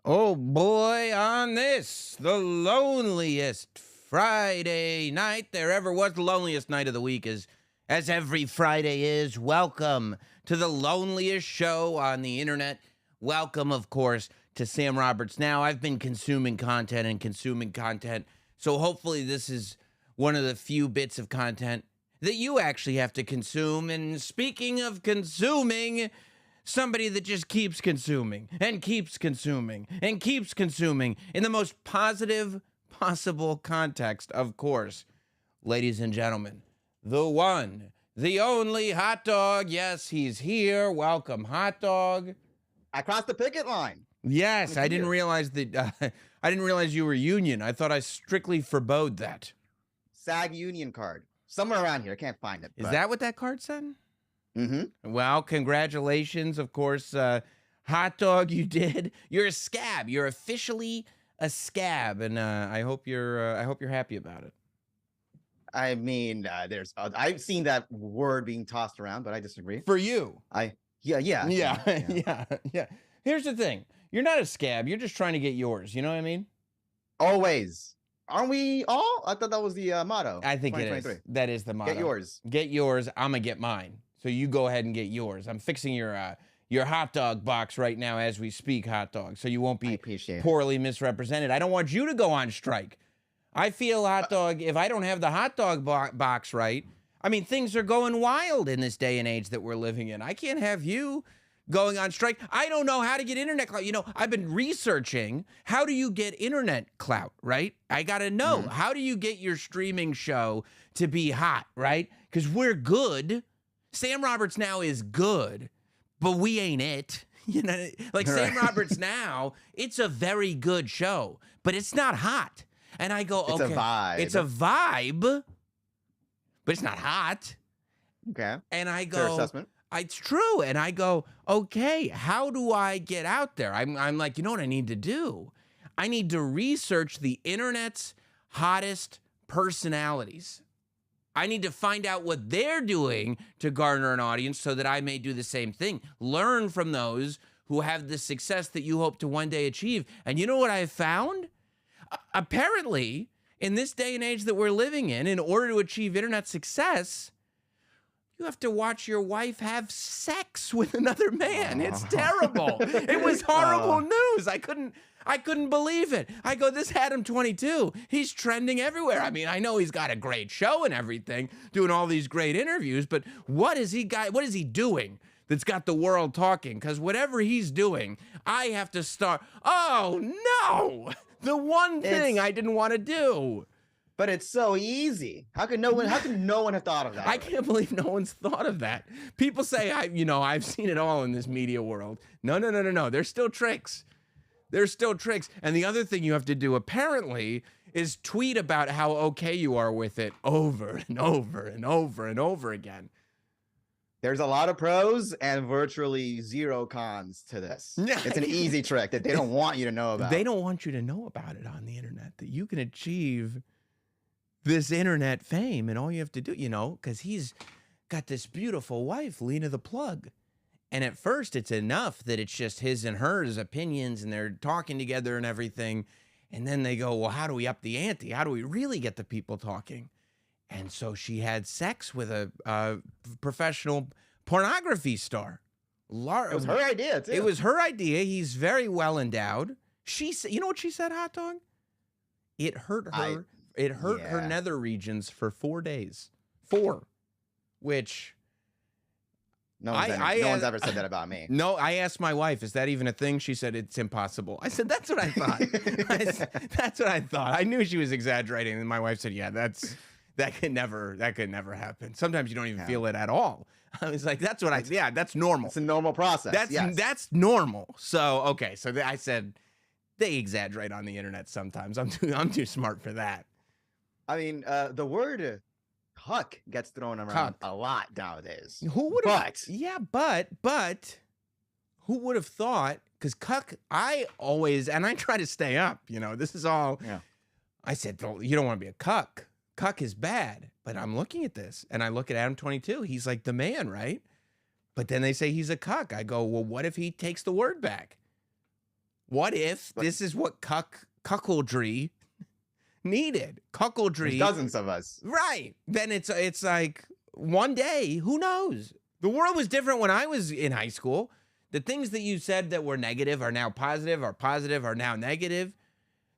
Oh boy, on this, the loneliest Friday night there ever was. The loneliest night of the week is, as every Friday is. Welcome to the loneliest show on the internet. Welcome, of course, to Sam Roberts Now. I've been consuming content, so hopefully this is one of the few bits of content that you actually have to consume. And speaking of consuming, somebody that just keeps consuming and keeps consuming and keeps consuming in the most positive possible context, of course. Ladies and gentlemen, the one, the only Hot Dog. Yes, he's here. Welcome, Hot Dog. I crossed the picket line. Yes, I didn't realize that. I didn't realize you were union. I thought I strictly forbode that. SAG union card. Somewhere around here. I can't find it. Is that what that card said? Mm-hmm. Well, congratulations, of course, Hot Dog. You did. You're a scab. You're officially a scab, and I hope you're happy about it. I mean, I've seen that word being tossed around, but I disagree. For you, yeah. Here's the thing: you're not a scab. You're just trying to get yours. You know what I mean? Always. Aren't we all? I thought that was the motto. I think it is. That is the motto. Get yours. Get yours. I'm gonna get mine. So you go ahead and get yours. I'm fixing your hot dog box right now as we speak, Hot Dog, so you won't be poorly misrepresented. I don't want you to go on strike. I feel, Hot Dog, if I don't have the hot dog box right, I mean, things are going wild in this day and age that we're living in. I can't have you going on strike. I don't know how to get internet clout. You know, I've been researching, how do you get internet clout, right? I got to know, how do you get your streaming show to be hot, right? Because we're good. Sam Roberts Now is good, but we ain't it. You know, like Sam Roberts Now, it's a very good show, but it's not hot. And I go, okay, it's a vibe. It's a vibe, but it's not hot. Okay. And I go, fair assessment. It's true. And I go, okay, how do I get out there? I'm like, you know what I need to do? I need to research the internet's hottest personalities. I need to find out what they're doing to garner an audience so that I may do the same thing. Learn from those who have the success that you hope to one day achieve. And you know what I found? Apparently, in this day and age that we're living in order to achieve internet success, you have to watch your wife have sex with another man. It's terrible. It was horrible news. I couldn't believe it. I go, this Adam 22, he's trending everywhere. I mean, I know he's got a great show and everything, doing all these great interviews, but what is he doing that's got the world talking? Because whatever he's doing, I have to start. Oh, no! The one thing I didn't want to do. But it's so easy. How can no one have thought of that? I can't believe no one's thought of that. People say, I've seen it all in this media world. No. There's still tricks. And the other thing you have to do, apparently, is tweet about how okay you are with it over and over and over and over again. There's a lot of pros and virtually zero cons to this. It's an easy trick that they don't want you to know about. They don't want you to know about it on the internet, that you can achieve this internet fame, and all you have to do, because he's got this beautiful wife, Lena the Plug. And at first it's enough that it's just his and hers opinions and they're talking together and everything. And then they go, well, how do we up the ante? How do we really get the people talking? And so she had sex with a professional pornography star. It was her idea, too. It was her idea. He's very well endowed. She said, you know what she said, Hot Dog? It hurt her. It hurt her nether regions for 4 days. 4. Which... No one's ever said that about me. No, I asked my wife, is that even a thing? She said, it's impossible. I said, that's what I thought. That's what I thought. I knew she was exaggerating. And my wife said, yeah, that could never happen. Sometimes you don't even feel it at all. I was like, that's normal. It's a normal process. That's normal. So, okay. So I said, they exaggerate on the internet sometimes. I'm too smart for that. I mean, the word cuck gets thrown around a lot nowadays. Who would have? But who would have thought? Because cuck, I try to stay up. This is all. Yeah. I said, you don't want to be a cuck. Cuck is bad. But I'm looking at this, and I look at Adam 22. He's like the man, right? But then they say he's a cuck. I go, well, what if he takes the word back? What if this is what cuckoldry needed? Cuckoldry. There's dozens of us. Right. Then it's like one day, who knows? The world was different when I was in high school. The things that you said that were negative are now positive, are now negative.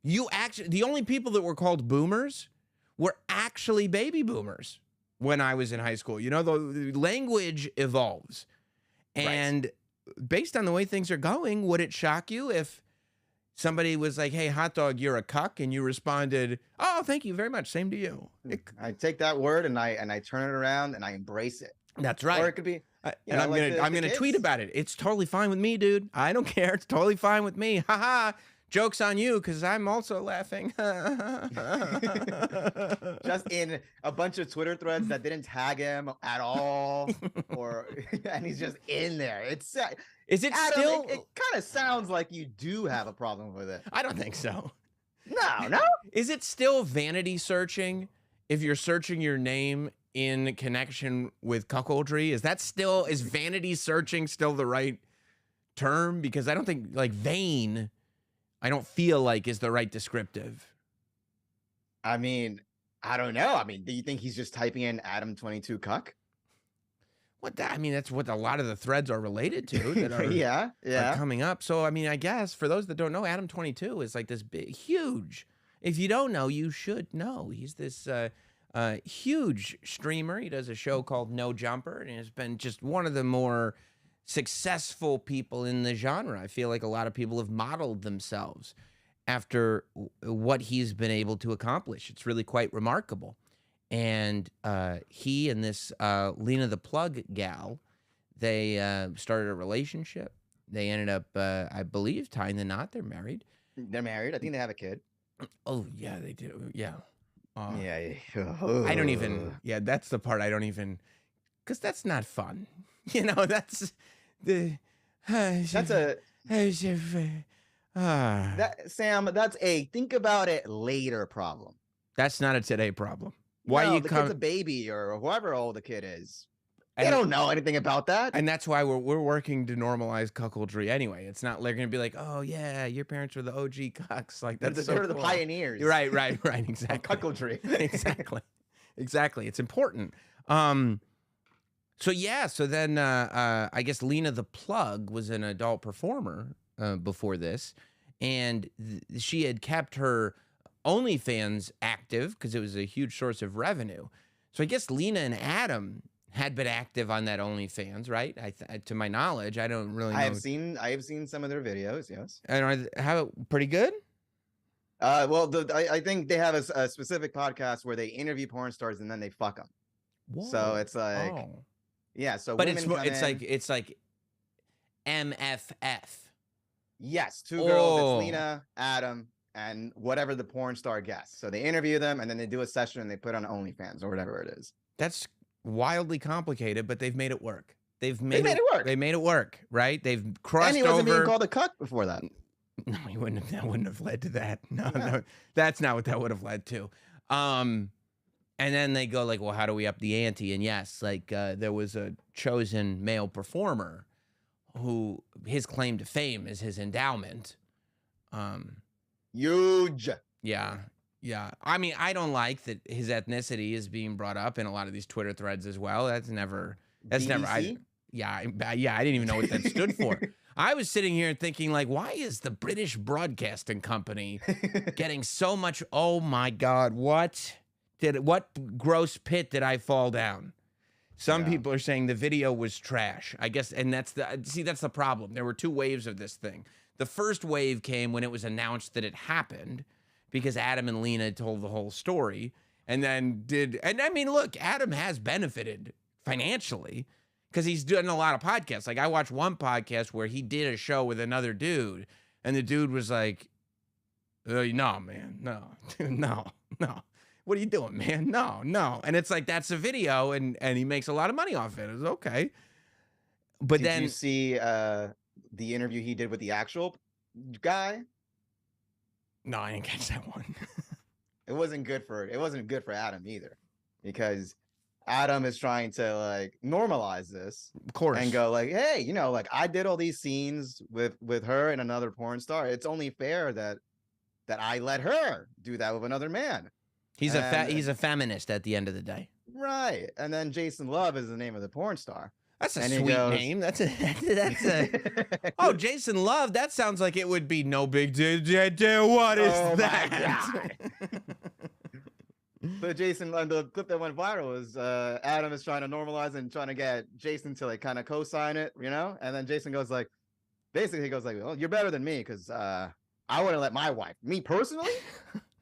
The only people that were called boomers were actually baby boomers when I was in high school. You know, the language evolves. And based on the way things are going, would it shock you if somebody was like, hey, hot dog, you're a cuck, and you responded, oh, thank you very much, same to you? I take that word and I turn it around and I embrace it. That's right. Or it could be, and I'm gonna tweet about it. It's totally fine with me, dude. I don't care. It's totally fine with me. Haha. Joke's on you, because I'm also laughing. Just in a bunch of Twitter threads that didn't tag him at all, and he's just in there. Is it Adam, still? It kind of sounds like you do have a problem with it. I don't think so. No. Is it still vanity searching if you're searching your name in connection with cuckoldry? Is vanity searching still the right term? Because I don't think, like, vain, I don't feel like is the right descriptive. I mean, I don't know. I mean, do you think he's just typing in Adam 22 cuck? That's what a lot of the threads are related to that are are coming up. So, I mean, I guess for those that don't know, Adam 22 is like this big, huge. If you don't know, you should know. He's this huge streamer. He does a show called No Jumper, and has been just one of the more successful people in the genre. I feel like a lot of people have modeled themselves after what he's been able to accomplish. It's really quite remarkable. And he and this Lena the Plug gal, they started a relationship. They ended up, I believe, tying the knot. They're married. They're married. I think they have a kid. Oh, yeah, they do. Yeah. I don't even, that's the part I don't even, because that's not fun. You know, that's the, Sam, that's a think about it later problem. That's not a today problem. Why the kid's a baby or whoever old the kid is. They don't know anything about that. And that's why we're working to normalize cuckoldry anyway. It's not like they're going to be like, oh, yeah, your parents were the OG cucks. Like, that's they're so the cool. pioneers. Right. Exactly. Cuckoldry. Exactly. It's important. So then I guess Lena the Plug was an adult performer before this, and she had kept her OnlyFans active because it was a huge source of revenue. So I guess Lena and Adam had been active on that OnlyFans, right? To my knowledge, I don't really know. I have seen some of their videos, yes. And how pretty good? Well, I think they have a specific podcast where they interview porn stars and then they fuck them. Whoa. So it's like, yeah. So, but it's like MFF. Yes, two girls. It's Lena, Adam, and whatever the porn star guests. So they interview them and then they do a session and they put on OnlyFans or whatever it is. That's wildly complicated, but they've made it work. They made it work, right? They've crossed over. And he wasn't being called a cuck before that. No, that wouldn't have led to that. No, that's not what that would have led to. And then they go like, well, how do we up the ante? And yes, like there was a chosen male performer who his claim to fame is his endowment. Huge. Yeah. I mean, I don't like that his ethnicity is being brought up in a lot of these Twitter threads as well. That's never. I didn't even know what that stood for. I was sitting here thinking, like, why is the British Broadcasting Company getting so much? Oh my God, what gross pit did I fall down? Some people are saying the video was trash. I guess, and that's the problem. There were two waves of this thing. The first wave came when it was announced that it happened, because Adam and Lena told the whole story, and I mean, look, Adam has benefited financially because he's doing a lot of podcasts. Like, I watched one podcast where he did a show with another dude, and the dude was like, no, man, no. What are you doing, man? No. And it's like, that's a video, and he makes a lot of money off it. It was okay. But did you see the interview he did with the actual guy? No, I didn't catch that one. It wasn't good for Adam either, because Adam is trying to like normalize this, of course, and go like, hey, you know, like I did all these scenes with her and another porn star. It's only fair that I let her do that with another man. He's a feminist at the end of the day. Right. And then Jason Love is the name of the porn star. That's a sweet name. That's a Oh, Jason Love, that sounds like it would be no big deal. What is that? So Jason, the clip that went viral was Adam is trying to normalize and trying to get Jason to like kind of co-sign it, you know? And then Jason goes like, basically he goes like, well, you're better than me because I wouldn't let my wife, me personally,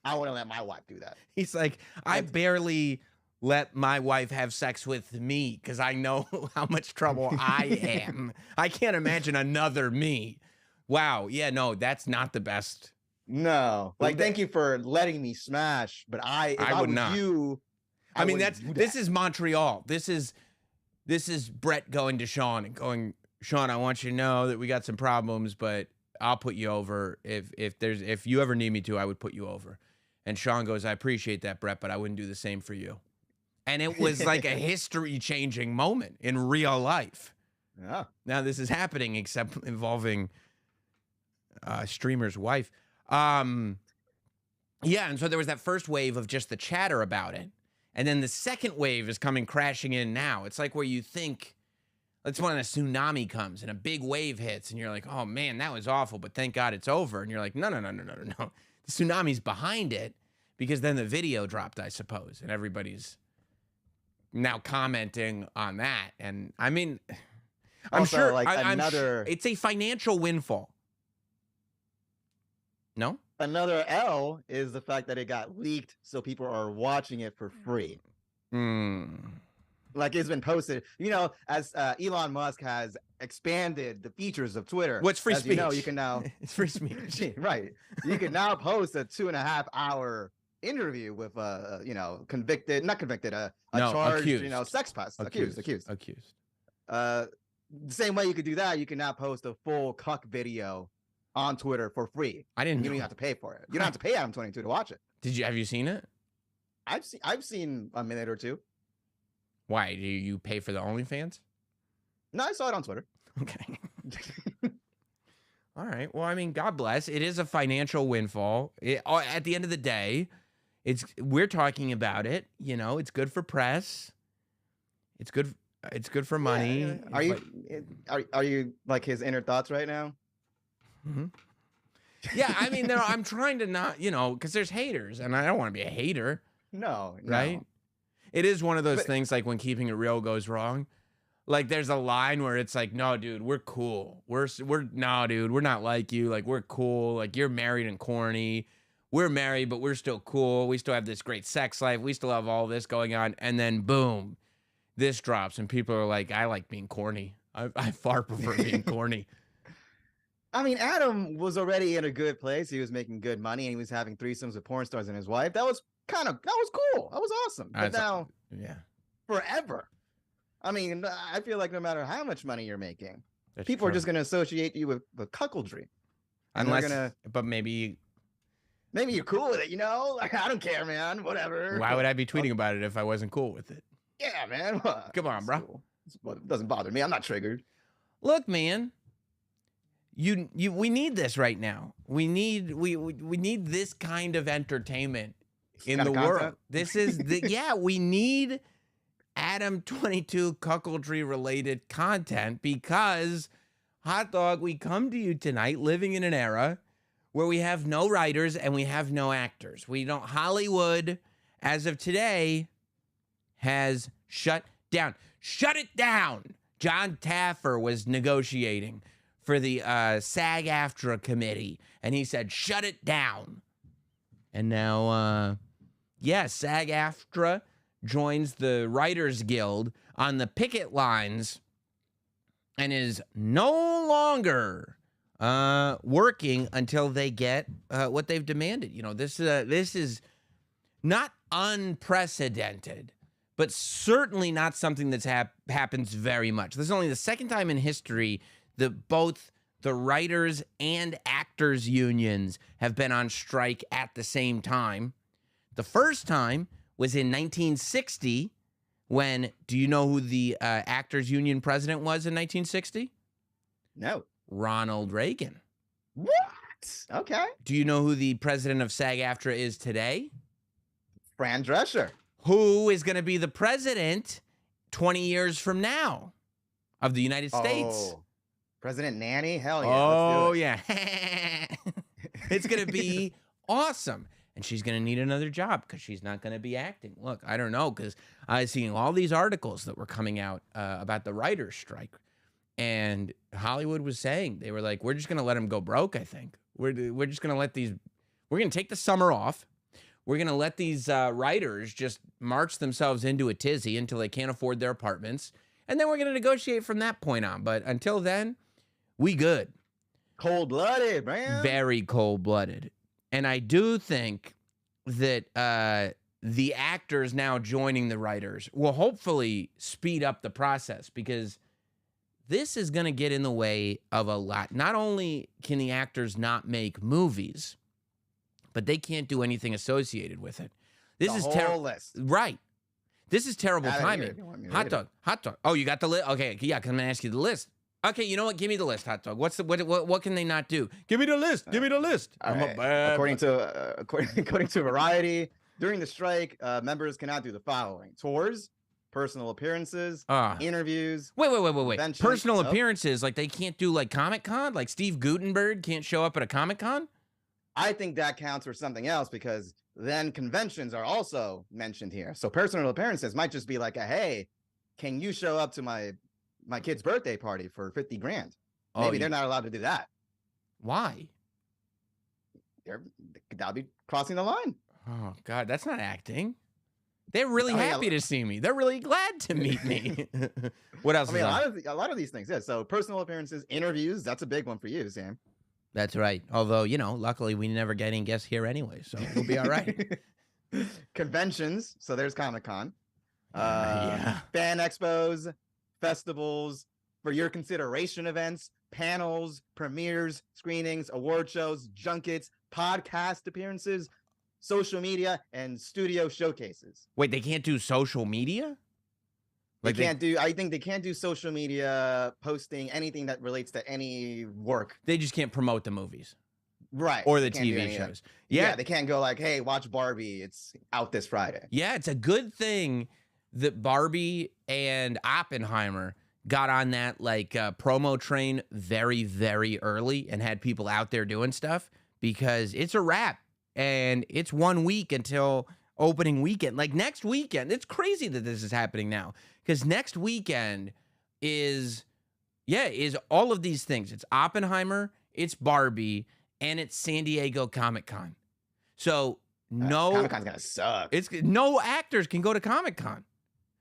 I wouldn't let my wife do that. He's like, I barely let my wife have sex with me because I know how much trouble I am. I can't imagine another me. Wow. Yeah, no, that's not the best. No. Like, thank you for letting me smash, but I would not. I mean, this is Montreal. This is Brett going to Sean and going, Sean, I want you to know that we got some problems, but I'll put you over. If you ever need me to, I would put you over. And Sean goes, I appreciate that, Brett, but I wouldn't do the same for you. And it was like a history-changing moment in real life. Yeah. Now this is happening, except involving streamer's wife. Yeah, and so there was that first wave of just the chatter about it. And then the second wave is coming crashing in now. It's like where you think, it's when a tsunami comes and a big wave hits and you're like, oh man, that was awful, but thank God it's over. And you're like, no. The tsunami's behind it because then the video dropped, I suppose, and everybody's now commenting on that. And I mean, I'm also, sure like it's a financial windfall. No? Another L is the fact that it got leaked so people are watching it for free. Like it's been posted, you know, as Elon Musk has expanded the features of Twitter. What's free speech? You know, you can now it's free speech. Right. You can now post a 2.5-hour interview with you know, charged, accused. you know, sex pest. Accused. The same way you could do that, you can now post a full cuck video on Twitter for free. I didn't. You don't even have to pay for it. You don't have to pay Adam 22 to watch it. Have you seen it? I've seen a minute or two. Why? Do you pay for the OnlyFans? No, I saw it on Twitter. Okay. All right. Well, I mean, God bless. It is a financial windfall. At the end of the day, we're talking about it. You know, it's good for press. It's good for money. Yeah. Are you like his inner thoughts right now? Mm-hmm. Yeah, I mean, I'm trying to not, you know, because there's haters, and I don't want to be a hater. No. Right? It is one of those things like when keeping it real goes wrong. Like there's a line where it's like, no, dude, we're cool. No, dude, we're not like you. Like we're cool. Like you're married and corny. We're married, but we're still cool. We still have this great sex life. We still have all this going on. And then boom, this drops, and people are like, I like being corny. I far prefer being corny. I mean, Adam was already in a good place. He was making good money, and he was having threesomes with porn stars and his wife. That was cool. That was awesome. But now, yeah, forever. I mean, I feel like no matter how much money you're making, people are just going to associate you with cuckoldry. But maybe you're cool with it, you know? Like, I don't care, man. Whatever. Why would I be tweeting about it if I wasn't cool with it? Yeah, man. Come on, bro. Cool. It doesn't bother me. I'm not triggered. Look, man. We need this right now. We need this kind of entertainment in the world. This is we need Adam 22 cuckoldry related content because Hot Dog, we come to you tonight living in an era where we have no writers and we have no actors. Hollywood as of today has shut down. Shut it down. John Taffer was negotiating for the SAG-AFTRA committee, and he said, shut it down. And now, SAG-AFTRA joins the Writers Guild on the picket lines and is no longer working until they get what they've demanded. You know, this is not unprecedented, but certainly not something that's happens very much. This is only the second time in history that both the writers and actors unions have been on strike at the same time. The first time was in 1960 do you know who the Actors Union president was in 1960? No. Ronald Reagan. What? Okay. Do you know who the president of SAG-AFTRA is today? Fran Drescher. Who is going to be the president 20 years from now of the United States? Oh, President Nanny? Hell yeah. Oh, let's do it. yeah. It's going to be awesome. And she's going to need another job because she's not going to be acting. Look, I don't know, because I was seeing all these articles that were coming out about the writer's strike. And Hollywood was saying, they were like, we're just going to let them go broke, I think. We're just going to let these, we're going to take the summer off. We're going to let these writers just march themselves into a tizzy until they can't afford their apartments. And then we're going to negotiate from that point on. But until then, we good. Cold-blooded, man. Very cold-blooded. And I do think that the actors now joining the writers will hopefully speed up the process, because this is going to get in the way of a lot. Not only can the actors not make movies, but they can't do anything associated with it. This is terrible. Right. This is terrible timing. Hot dog. Oh, you got the list? Okay, yeah, because I'm going to ask you the list. Okay, you know what? Give me the list, Hot Dog. What can they not do? Give me the list. Give me the list. According to Variety, during the strike, members cannot do the following: tours, personal appearances, interviews. Wait. Personal appearances, like they can't do like Comic-Con? Like Steve Guttenberg can't show up at a Comic-Con? I think that counts for something else, because then conventions are also mentioned here. So personal appearances might just be like hey, can you show up to my kid's birthday party for 50 grand? Maybe they're not allowed to do that. Why? That'll be crossing the line. Oh God, that's not acting. They're really happy to see me. They're really glad to meet me. What else? A lot of these things. Yeah. So personal appearances, interviews. That's a big one for you, Sam. That's right. Although, luckily we never get any guests here anyway, so we'll be all right. Conventions. So there's Comic-Con. Yeah. Fan expos, festivals, for your consideration events, panels, premieres, screenings, award shows, junkets, podcast appearances, social media, and studio showcases. Wait, they can't do social media? I think they can't do social media posting, anything that relates to any work. They just can't promote the movies. Right. Or the TV shows. Yeah, they can't go like, hey, watch Barbie. It's out this Friday. Yeah, it's a good thing that Barbie and Oppenheimer got on that promo train very, very early and had people out there doing stuff, because it's a wrap and it's 1 week until opening weekend. Like next weekend, it's crazy that this is happening now, because next weekend is all of these things. It's Oppenheimer, it's Barbie, and it's San Diego Comic-Con. So Comic-Con's gonna suck. No actors can go to Comic-Con.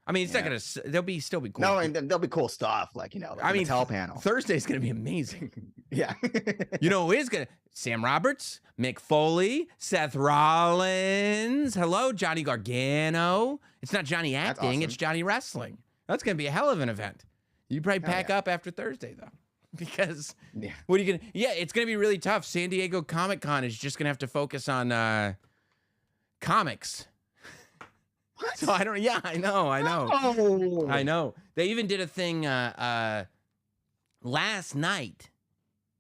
I mean, it's not gonna. They'll still be cool. No, and there'll be cool stuff like the Tell panel. Thursday's gonna be amazing. Yeah. Who is gonna? Sam Roberts, Mick Foley, Seth Rollins. Hello, Johnny Gargano. It's not Johnny acting. Awesome. It's Johnny wrestling. That's gonna be a hell of an event. You probably pack up after Thursday though, because what are you gonna? Yeah, it's gonna be really tough. San Diego Comic-Con is just gonna have to focus on comics. What? So I don't. Yeah, I know. Oh. I know. They even did a thing last night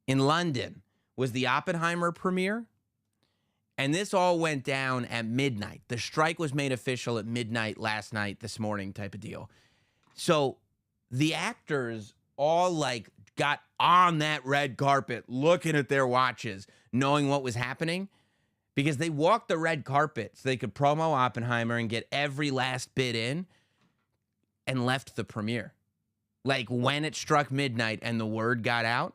in London. Was the Oppenheimer premiere, and this all went down at midnight. The strike was made official at midnight last night, this morning, type of deal. So the actors all got on that red carpet, looking at their watches, knowing what was happening, because they walked the red carpet so they could promo Oppenheimer and get every last bit in, and left the premiere. When it struck midnight and the word got out,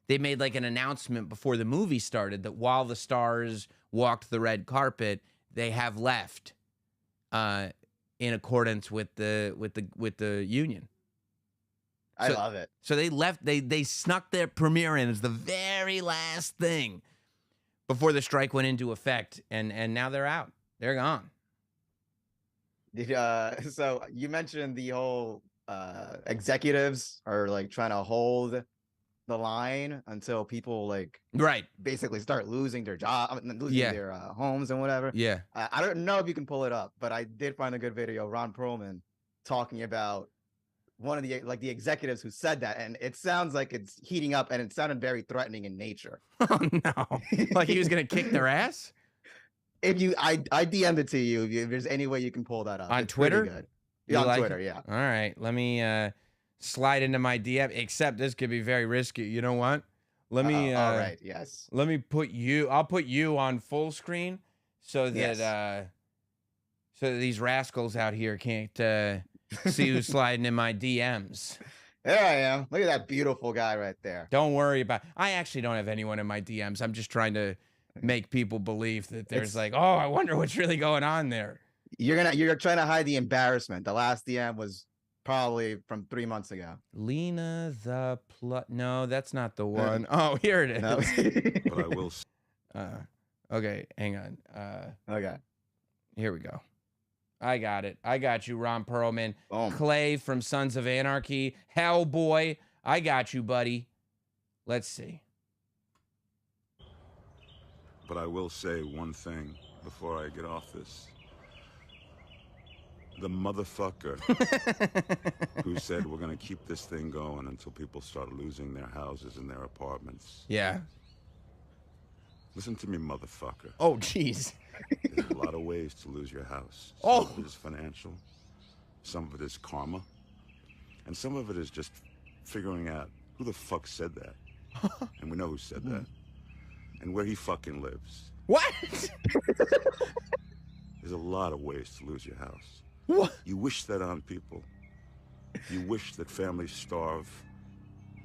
they made an announcement before the movie started that while the stars walked the red carpet, they have left in accordance with the union. I love it. So they left. They snuck their premiere in as the very last thing before the strike went into effect, and now they're out. They're gone. So you mentioned the whole executives are trying to hold the line until people basically start losing their job, losing their homes and whatever. Yeah. I don't know if you can pull it up, but I did find a good video. Ron Perlman talking about one of the executives who said that, and it sounds like it's heating up, and it sounded very threatening in nature. Oh no! Like he was gonna kick their ass? I DM'd it to you. If there's any way you can pull that up On it's Twitter? pretty good. Yeah, on like Twitter. it? Yeah. All right, let me slide into my DM. Except this could be very risky. You know what? Let me. All right. Yes. Let me put you. I'll put you on full screen so that Yes. so that these rascals out here can't see who's sliding in my DMs. There I am. Look at that beautiful guy right there. Don't worry about. I actually don't have anyone in my DMs. I'm just trying to make people believe that there's like, oh, I wonder what's really going on there. You're trying to hide the embarrassment. The last DM was probably from 3 months ago. Lena the No, that's not the one. Oh, here it is. No. But I will. Okay, hang on. Okay. Here we go. I got it. I got you, Ron Perlman. Boom. Clay from Sons of Anarchy. Hellboy. I got you, buddy. Let's see. But I will say one thing before I get off this. The motherfucker who said we're going to keep this thing going until people start losing their houses and their apartments. Yeah. Listen to me, motherfucker. Oh, jeez. There's a lot of ways to lose your house. Oh. Some of it is financial. Some of it is karma. And some of it is just figuring out who the fuck said that. And we know who said that. And where he fucking lives. What? There's a lot of ways to lose your house. What? You wish that on people. You wish that families starve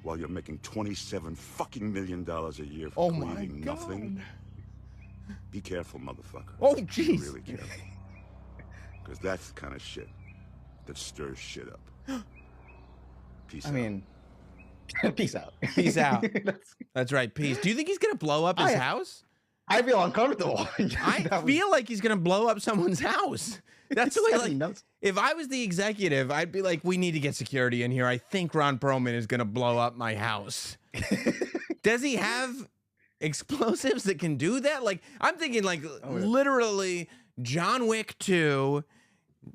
while you're making $27 fucking million a year for cleaning nothing. Be careful, motherfucker. Oh, Be jeez. really careful. Because that's the kind of shit that stirs shit up. Peace out. I mean, peace out. Peace out. That's right, peace. Do you think he's going to blow up his house? I feel uncomfortable. I feel like he's going to blow up someone's house. That's the way, like, if I was the executive, I'd be like, we need to get security in here. I think Ron Perlman is going to blow up my house. Does he have explosives that can do that? Like, I'm thinking, like, literally John Wick 2,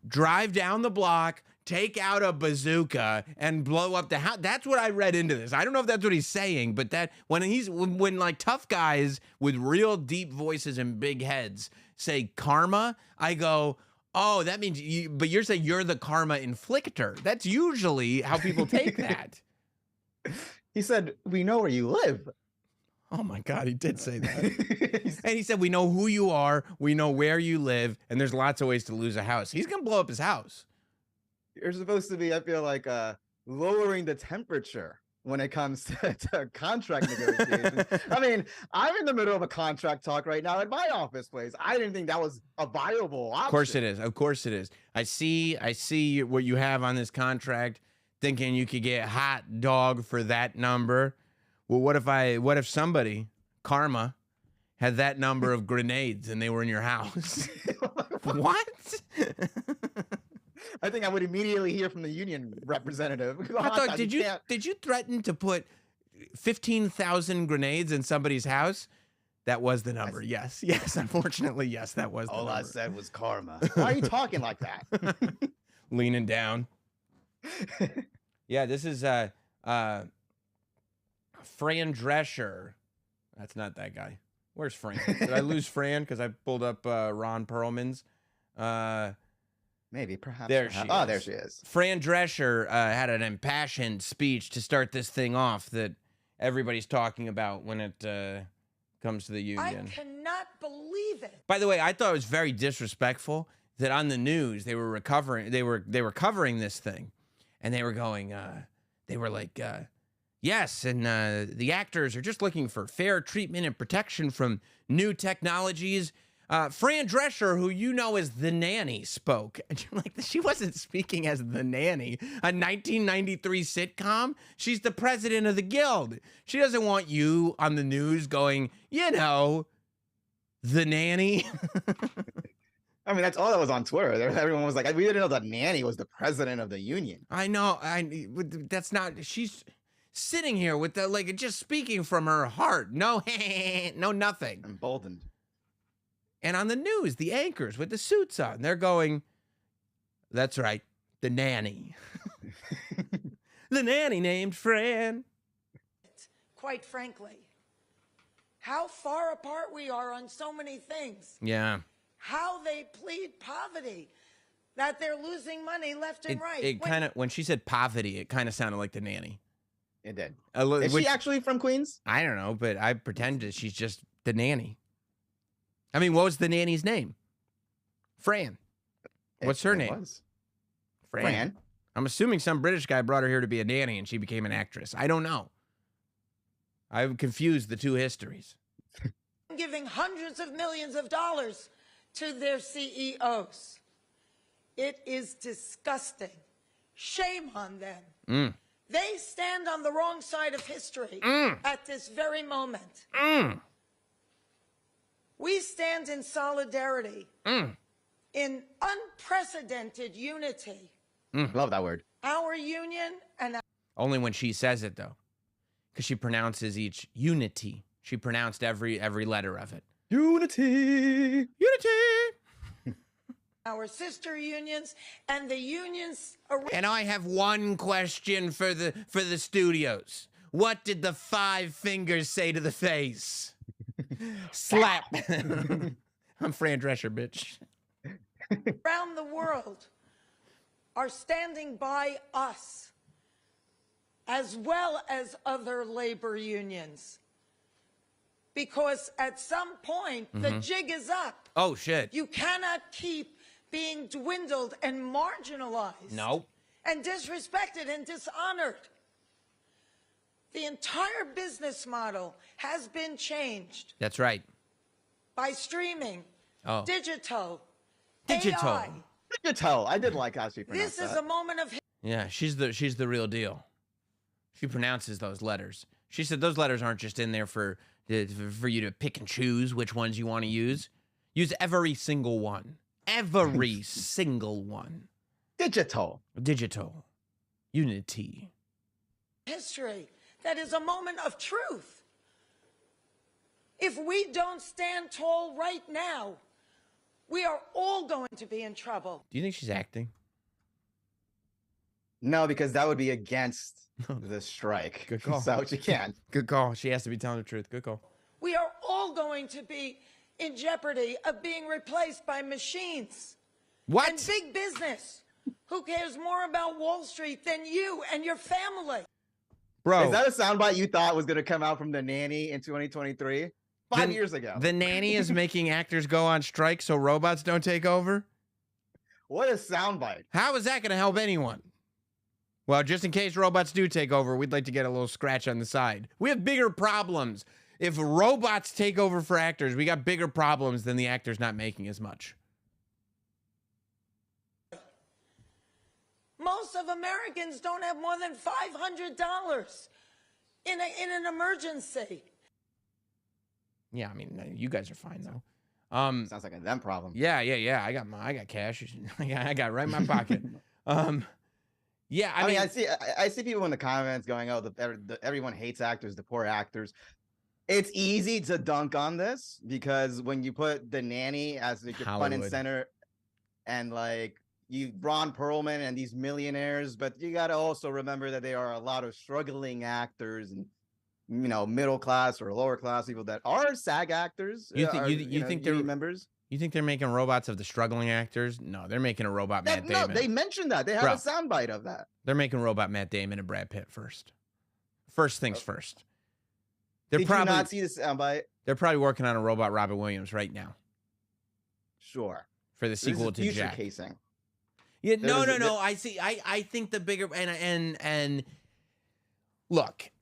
drive down the block, take out a bazooka, and blow up the house. That's what I read into this. I don't know if that's what he's saying, but that when like tough guys with real deep voices and big heads say karma, I go, oh, that means you, but you're saying you're the karma inflictor. That's usually how people take that. He said, we know where you live. Oh my God, he did say that. And he said, we know who you are, we know where you live, and there's lots of ways to lose a house. He's going to blow up his house. You're supposed to be, I feel like, lowering the temperature when it comes to contract negotiations. I mean, I'm in the middle of a contract talk right now at my office place. I didn't think that was a viable option. Of course it is. Of course it is. I see what you have on this contract, thinking you could get hot dog for that number. Well, what if somebody, karma, had that number of grenades and they were in your house? What? I think I would immediately hear from the union representative. I thought, did you threaten to put 15,000 grenades in somebody's house? That was the number. Yes. Unfortunately, yes, that was the number. All I said was karma. Why are you talking like that? Leaning down. Yeah, this is Fran Drescher. That's not that guy. Where's Fran? Did I lose Fran because I pulled up Ron Perlman's? Maybe, perhaps. There she is. Oh, there she is. Fran Drescher had an impassioned speech to start this thing off that everybody's talking about when it comes to the union. I cannot believe it. By the way, I thought it was very disrespectful that on the news they were covering this thing, and they were going, they were like, yes, and the actors are just looking for fair treatment and protection from new technologies. Fran Drescher, who you know as the nanny, spoke. And you're like, she wasn't speaking as the nanny. A 1993 sitcom? She's the president of the guild. She doesn't want you on the news going, you know, the nanny. I mean, that's all that was on Twitter. Everyone was like, we didn't know that nanny was the president of the union. I know. That's not, she's sitting here with the, like, just speaking from her heart. No, no, nothing. Emboldened. And on the news, the anchors with the suits on, they're going, that's right, The nanny. The nanny named Fran. Quite frankly, how far apart we are on so many things. Yeah. How they plead poverty, that they're losing money left and right. It kind of, when she said poverty, it kind of sounded like the nanny. It did. Is she actually from Queens? I don't know, but I pretended she's just the nanny. I mean, what was the nanny's name? Fran. What's her name? Fran. I'm assuming some British guy brought her here to be a nanny and she became an actress. I don't know. I've confused the two histories. Giving hundreds of millions of dollars to their CEOs. It is disgusting. Shame on them. They stand on the wrong side of history at this very moment. We stand in solidarity, in unprecedented unity. Love that word. Our union and only when she says it, though, because she pronounces each unity. She pronounced every letter of it. Unity. our sister unions and the unions. And I have one question for the studios. What did the 5 fingers say to the face? Slap. I'm Fran Drescher, bitch. Around the world are standing by us, as well as other labor unions. Because at some point, the jig is up. Oh, shit. You cannot keep being dwindled and marginalized. Nope. And disrespected and dishonored. The entire business model has been changed. That's right. By streaming, digital, Digital. AI. Digital. I did like how she pronounced This is a moment of... Yeah, she's the real deal. She pronounces those letters. She said those letters aren't just in there for you to pick and choose which ones you want to use. Use every single one. Every single one. Digital. Digital. Unity. History. That is a moment of truth. If we don't stand tall right now, we are all going to be in trouble. Do you think she's acting? No, because that would be against the strike. Good call. So she can't. Good call. She has to be telling the truth. Good call. We are all going to be in jeopardy of being replaced by machines. What? And big business. Who cares more about Wall Street than you and your family? Bro. Is that a soundbite you thought was going to come out from The Nanny in 2023? 5 years ago. The Nanny is making actors go on strike so robots don't take over? What a soundbite. How is that going to help anyone? Well, just in case robots do take over, we'd like to get a little scratch on the side. We have bigger problems. If robots take over for actors, we got bigger problems than the actors not making as much. Most of Americans don't have more than $500 in an emergency. Yeah, I mean, you guys are fine though. Sounds like a them problem. Yeah. I got cash. I got it right in my pocket. Yeah, I mean, I see people in the comments going, "Oh, everyone hates actors, the poor actors." It's easy to dunk on this because when you put The Nanny as like your front and center, and like you Ron Perlman and these millionaires, but you got to also remember that there are a lot of struggling actors and middle class or lower class people that are SAG actors. You think they're members? You think they're making robots of the struggling actors? No, they're making a robot Matt Damon. No, they mentioned that. They have a soundbite of that. They're making robot Matt Damon and Brad Pitt first. First things first. Did you not see the soundbite? They're probably working on a robot Robin Williams right now. Sure. For the sequel to future Jack. Casing. Yeah, no. I see. I think the bigger and look,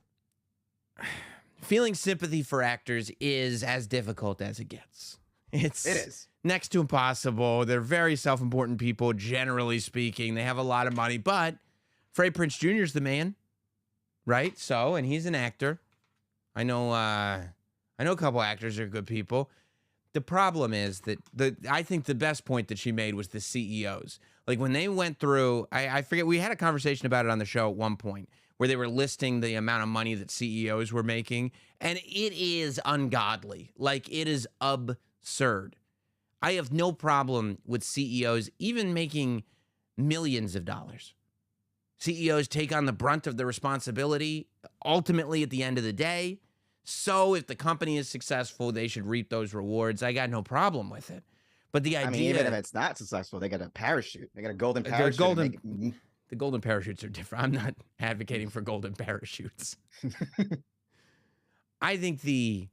feeling sympathy for actors is as difficult as it gets. It is next to impossible. They're very self-important people, generally speaking. They have a lot of money, but Freddie Prinze Jr. is the man, right? So, and he's an actor. I know a couple actors are good people. The problem is that I think the best point that she made was the CEOs. Like when they went through, I forget, we had a conversation about it on the show at one point where they were listing the amount of money that CEOs were making, and it is ungodly. Like it is absurd. I have no problem with CEOs even making millions of dollars. CEOs take on the brunt of the responsibility ultimately at the end of the day. So if the company is successful, they should reap those rewards. I got no problem with it. But the idea, I mean, even if it's not successful, they got a parachute. They got a golden parachute. The golden parachutes are different. I'm not advocating for golden parachutes. I think the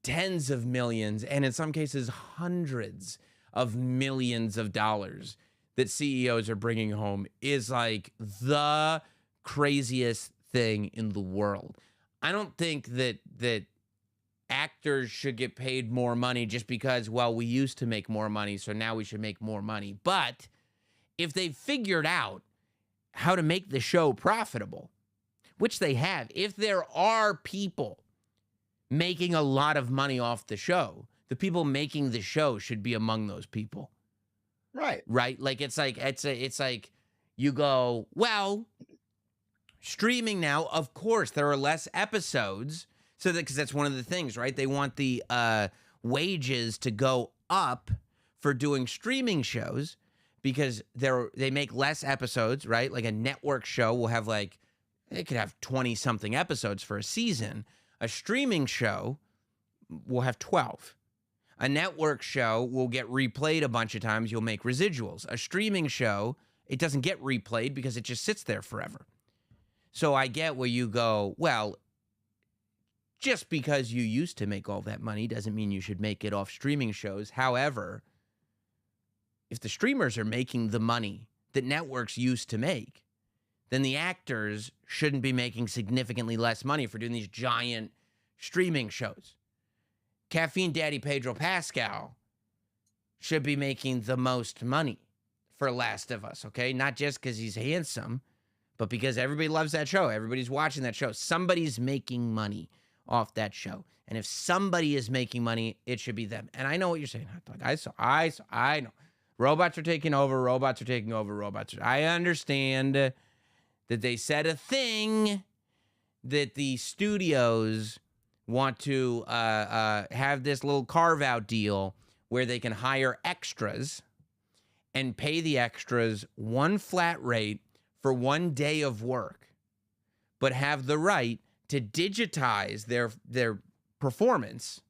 tens of millions, and in some cases hundreds of millions of dollars that CEOs are bringing home is like the craziest thing in the world. I don't think that actors should get paid more money just because, well, we used to make more money, so now we should make more money. But if they figured out how to make the show profitable, which they have, if there are people making a lot of money off the show, the people making the show should be among those people. Right. Right? Like it's like you go, well, streaming now, of course, there are less episodes. So that, because that's one of the things, right? They want the wages to go up for doing streaming shows because they make less episodes, right? Like a network show will have like, they could have 20-something episodes for a season. A streaming show will have 12. A network show will get replayed a bunch of times. You'll make residuals. A streaming show, it doesn't get replayed because it just sits there forever. So I get where you go, well, just because you used to make all that money doesn't mean you should make it off streaming shows. However, if the streamers are making the money that networks used to make, then the actors shouldn't be making significantly less money for doing these giant streaming shows. Caffeine Daddy Pedro Pascal should be making the most money for Last of Us, okay? Not just because he's handsome, but because everybody loves that show. Everybody's watching that show. Somebody's making money off that show. And if somebody is making money, it should be them. And I know what you're saying. I know. Robots are taking over. I understand that they said a thing that the studios want to have this little carve-out deal where they can hire extras and pay the extras one flat rate for 1 day of work, but have the right to digitize their performance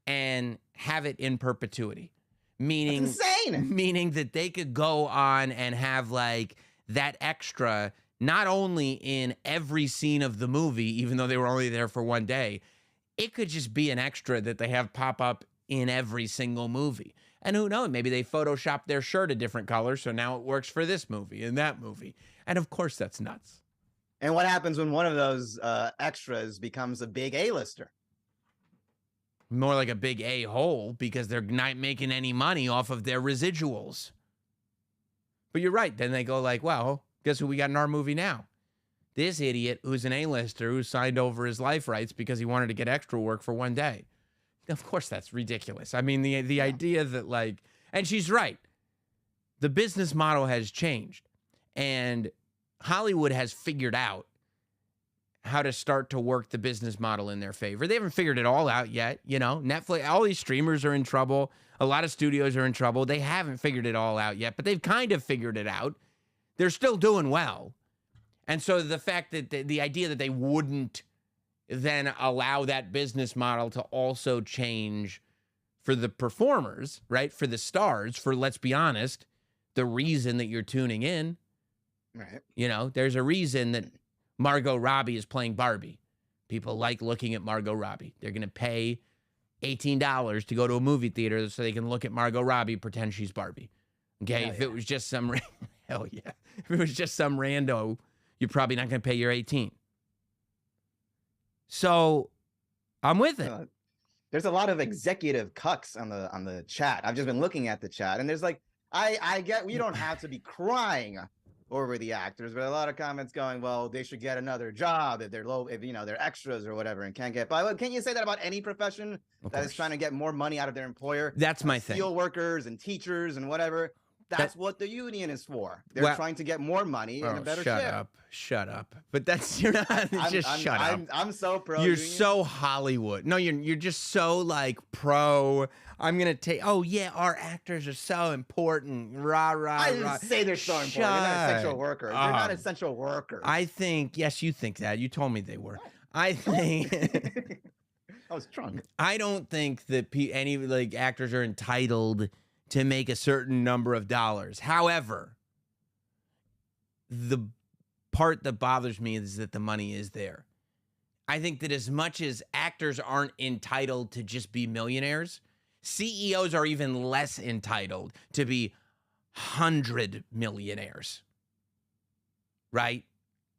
and have it in perpetuity. Meaning, that's insane. Meaning that they could go on and have like that extra not only in every scene of the movie, even though they were only there for 1 day, it could just be an extra that they have pop up in every single movie. And who knows, maybe they photoshopped their shirt a different color, so now it works for this movie and that movie. And of course, that's nuts. And what happens when one of those extras becomes a big A-lister? More like a big A-hole because they're not making any money off of their residuals. But you're right. Then they go like, well, guess who we got in our movie now? This idiot who's an A-lister who signed over his life rights because he wanted to get extra work for 1 day. Of course, that's ridiculous. I mean, the idea that like, and she's right. The business model has changed. And Hollywood has figured out how to start to work the business model in their favor. They haven't figured it all out yet. You know, Netflix, all these streamers are in trouble. A lot of studios are in trouble. They haven't figured it all out yet, but they've kind of figured it out. They're still doing well. And so the fact that the idea that they wouldn't then allow that business model to also change for the performers, right? For the stars, for, let's be honest, the reason that you're tuning in. Right. You know, there's a reason that Margot Robbie is playing Barbie. People like looking at Margot Robbie. They're going to pay $18 to go to a movie theater so they can look at Margot Robbie, pretend she's Barbie. Okay, if it was just some, hell yeah. If it was just some rando, you're probably not going to pay your 18. So I'm with it. There's a lot of executive cucks on the chat. I've just been looking at the chat, and there's like, I get we don't have to be crying over the actors, but a lot of comments going, well, they should get another job if they're low, if you know they're extras or whatever, and can't get by. Can't you say that about any profession that is trying to get more money out of their employer? That's my thing. Steel workers and teachers and whatever. That's what the union is for. They're trying to get more money and a better share. Shut up. But that's you're not shut up. I'm so pro. You're union. so Hollywood. No, you're just so like pro. I'm gonna take. Oh yeah, our actors are so important. Rah rah. I didn't say they're so important. They're not essential workers. They're not essential workers. I think yes, you think that. You told me they were. I think. I was drunk. I don't think that any like actors are entitled to make a certain number of dollars. However, the part that bothers me is that the money is there. I think that as much as actors aren't entitled to just be millionaires, CEOs are even less entitled to be 100 millionaires. Right?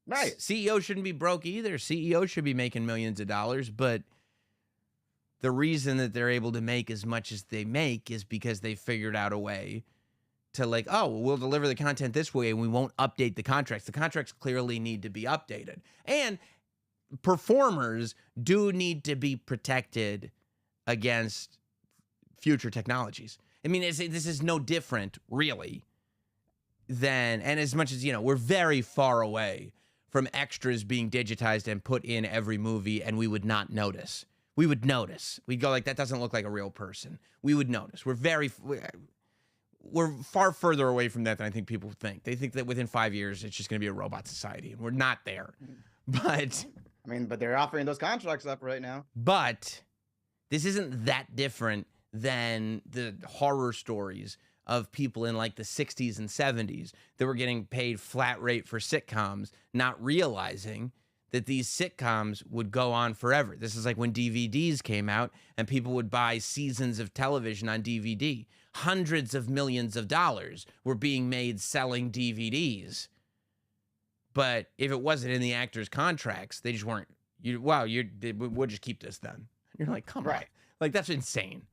Right. CEOs shouldn't be broke either. CEOs should be making millions of dollars, but the reason that they're able to make as much as they make is because they figured out a way to like, oh, we'll deliver the content this way and we won't update the contracts. The contracts clearly need to be updated. And performers do need to be protected against future technologies. I mean, this is no different, really, than, and as much as, you know, we're very far away from extras being digitized and put in every movie and we would not notice. We would notice. We'd go like, that doesn't look like a real person. We would notice. We're far further away from that than I think people think. They think that within 5 years, it's just going to be a robot society, and we're not there. But I mean, but they're offering those contracts up right now. But this isn't that different than the horror stories of people in like the 60s and 70s that were getting paid flat rate for sitcoms, not realizing that these sitcoms would go on forever. This is like when DVDs came out and people would buy seasons of television on DVD. Hundreds of millions of dollars were being made selling DVDs. But if it wasn't in the actors' contracts, they just weren't. We'll just keep this then. And you're like, come on. Like, that's insane.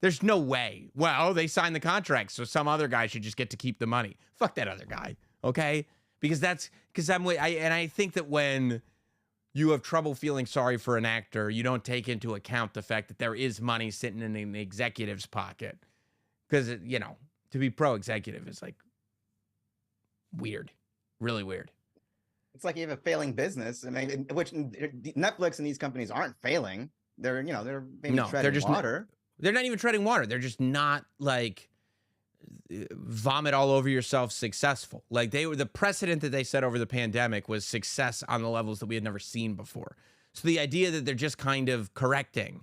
There's no way. Well, they signed the contract, so some other guy should just get to keep the money. Fuck that other guy, okay? Because I think that when you have trouble feeling sorry for an actor, you don't take into account the fact that there is money sitting in an executive's pocket. Because, you know, to be pro-executive is like weird, really weird. It's like you have a failing business. I mean, which Netflix and these companies aren't failing. They're maybe treading water. They're not even treading water. They're just not like vomit all over yourself successful. Like the precedent that they set over the pandemic was success on the levels that we had never seen before. So the idea that they're just kind of correcting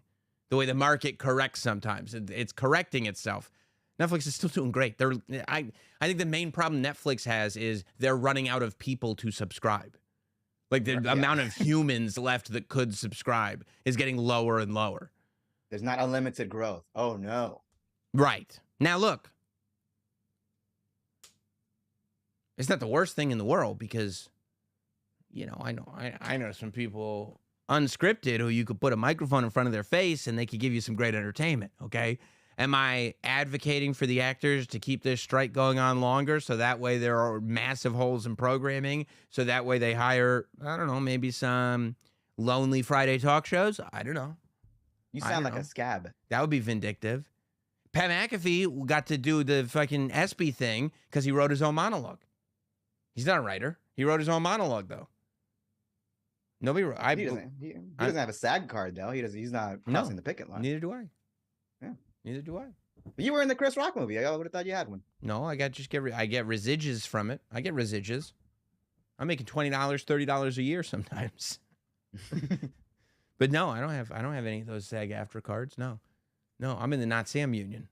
the way the market corrects sometimes, it's correcting itself. Netflix is still doing great. I think the main problem Netflix has is they're running out of people to subscribe. Like the amount of humans left that could subscribe is getting lower and lower. There's not unlimited growth. Oh no. Right. Now look, it's not the worst thing in the world because, you know, I know some people unscripted who you could put a microphone in front of their face and they could give you some great entertainment, okay? Am I advocating for the actors to keep this strike going on longer so that way there are massive holes in programming, so that way they hire, I don't know, maybe some lonely Friday talk shows? I don't know. You sound like a scab. That would be vindictive. Pat McAfee got to do the fucking ESPY thing because he wrote his own monologue. He's not a writer. He wrote his own monologue, though. Nobody. He doesn't have a SAG card, though. He's not crossing the picket line. Neither do I. Yeah. Neither do I. But you were in the Chris Rock movie. I would have thought you had one. No, I get residuals from it. I get residuals. I'm making $20, $30 a year sometimes. But no, I don't have any of those SAG-AFTRA cards. No, I'm in the Notsam union,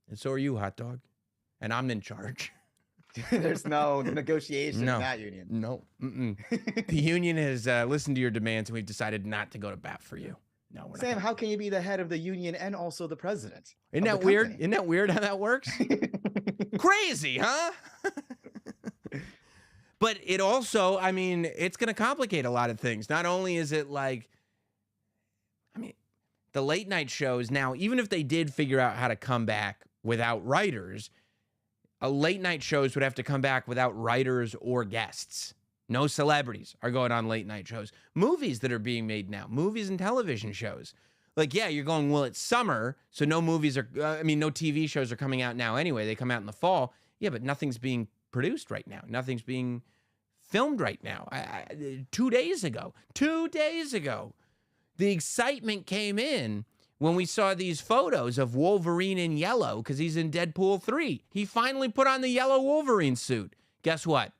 and so are you, hot dog, and I'm in charge. There's no negotiation in that union. No, the union has listened to your demands, and we've decided not to go to bat for you. No, we're Sam, not. how can you be the head of the union and also the president? Isn't that weird? Isn't that weird how that works? Crazy, huh? But it also, I mean, it's going to complicate a lot of things. Not only is it like, I mean, the late night shows now, even if they did figure out how to come back without writers, late night shows would have to come back without writers or guests. No celebrities are going on late night shows. Movies that are being made now, movies and television shows. Like, yeah, you're going, well, it's summer, so no movies are, no TV shows are coming out now anyway. They come out in the fall. Yeah, but nothing's being produced right now. Nothing's being filmed right now. 2 days ago, the excitement came in when we saw these photos of Wolverine in yellow because he's in Deadpool 3. He finally put on the yellow Wolverine suit. Guess what?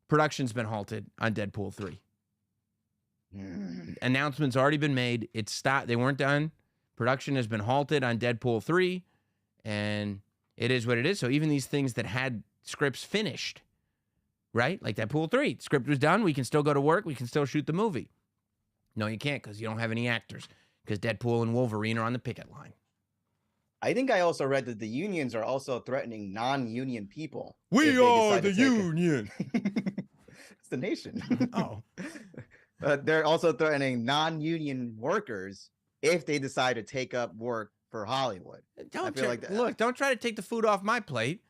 Production's been halted on Deadpool 3. Announcement's already been made. It's stopped. They weren't done. Production has been halted on Deadpool 3, and it is what it is. So even these things that had scripts finished, right? Like Deadpool 3, script was done. We can still go to work. We can still shoot the movie. No, you can't because you don't have any actors because Deadpool and Wolverine are on the picket line. I think I also read that the unions are also threatening non-union people. We are the union. It's the nation. Oh. They're also threatening non-union workers if they decide to take up work for Hollywood. Look, don't try to take the food off my plate.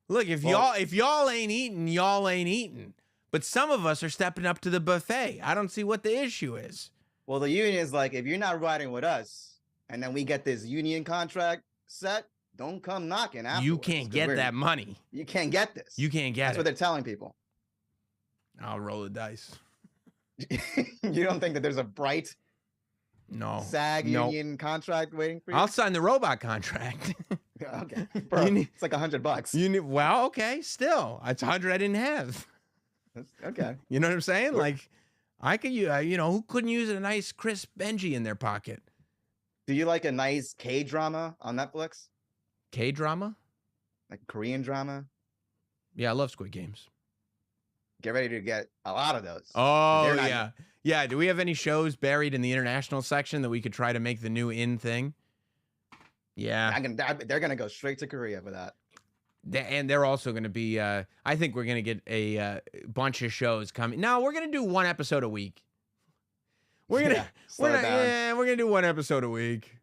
Look, if y'all ain't eating, y'all ain't eating. But some of us are stepping up to the buffet. I don't see what the issue is. Well, the union is like, if you're not riding with us, and then we get this union contract set, don't come knocking afterwards. You can't get that money. You can't get this. You can't get it. That's what they're telling people. I'll roll the dice. You don't think that there's a bright SAG union contract waiting for you? I'll sign the robot contract. Okay. It's like $100. Well, okay. Still, it's 100 I didn't have. Okay. You know what I'm saying? Like, I could, who couldn't use a nice crisp Benji in their pocket? Do you like a nice K-drama on Netflix? K-drama? Like Korean drama? Yeah, I love Squid Games. Get ready to get a lot of those. Oh, yeah. Yeah, do we have any shows buried in the international section that we could try to make the new in thing? Yeah. They're going to go straight to Korea for that. And they're also going to be, I think we're going to get a bunch of shows coming. No, we're going to do one episode a week. We're going to do one episode a week.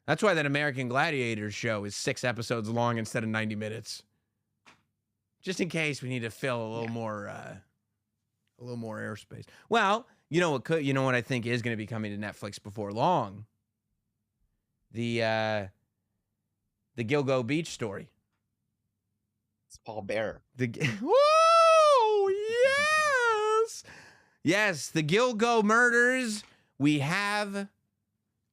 That's why that American Gladiators show is 6 episodes long instead of 90 minutes. Just in case we need to fill a little more airspace. Well, you know what I think is going to be coming to Netflix before long? The Gilgo Beach story. It's Paul Bearer. Whoa! Yes! Yes, the Gilgo murders. We have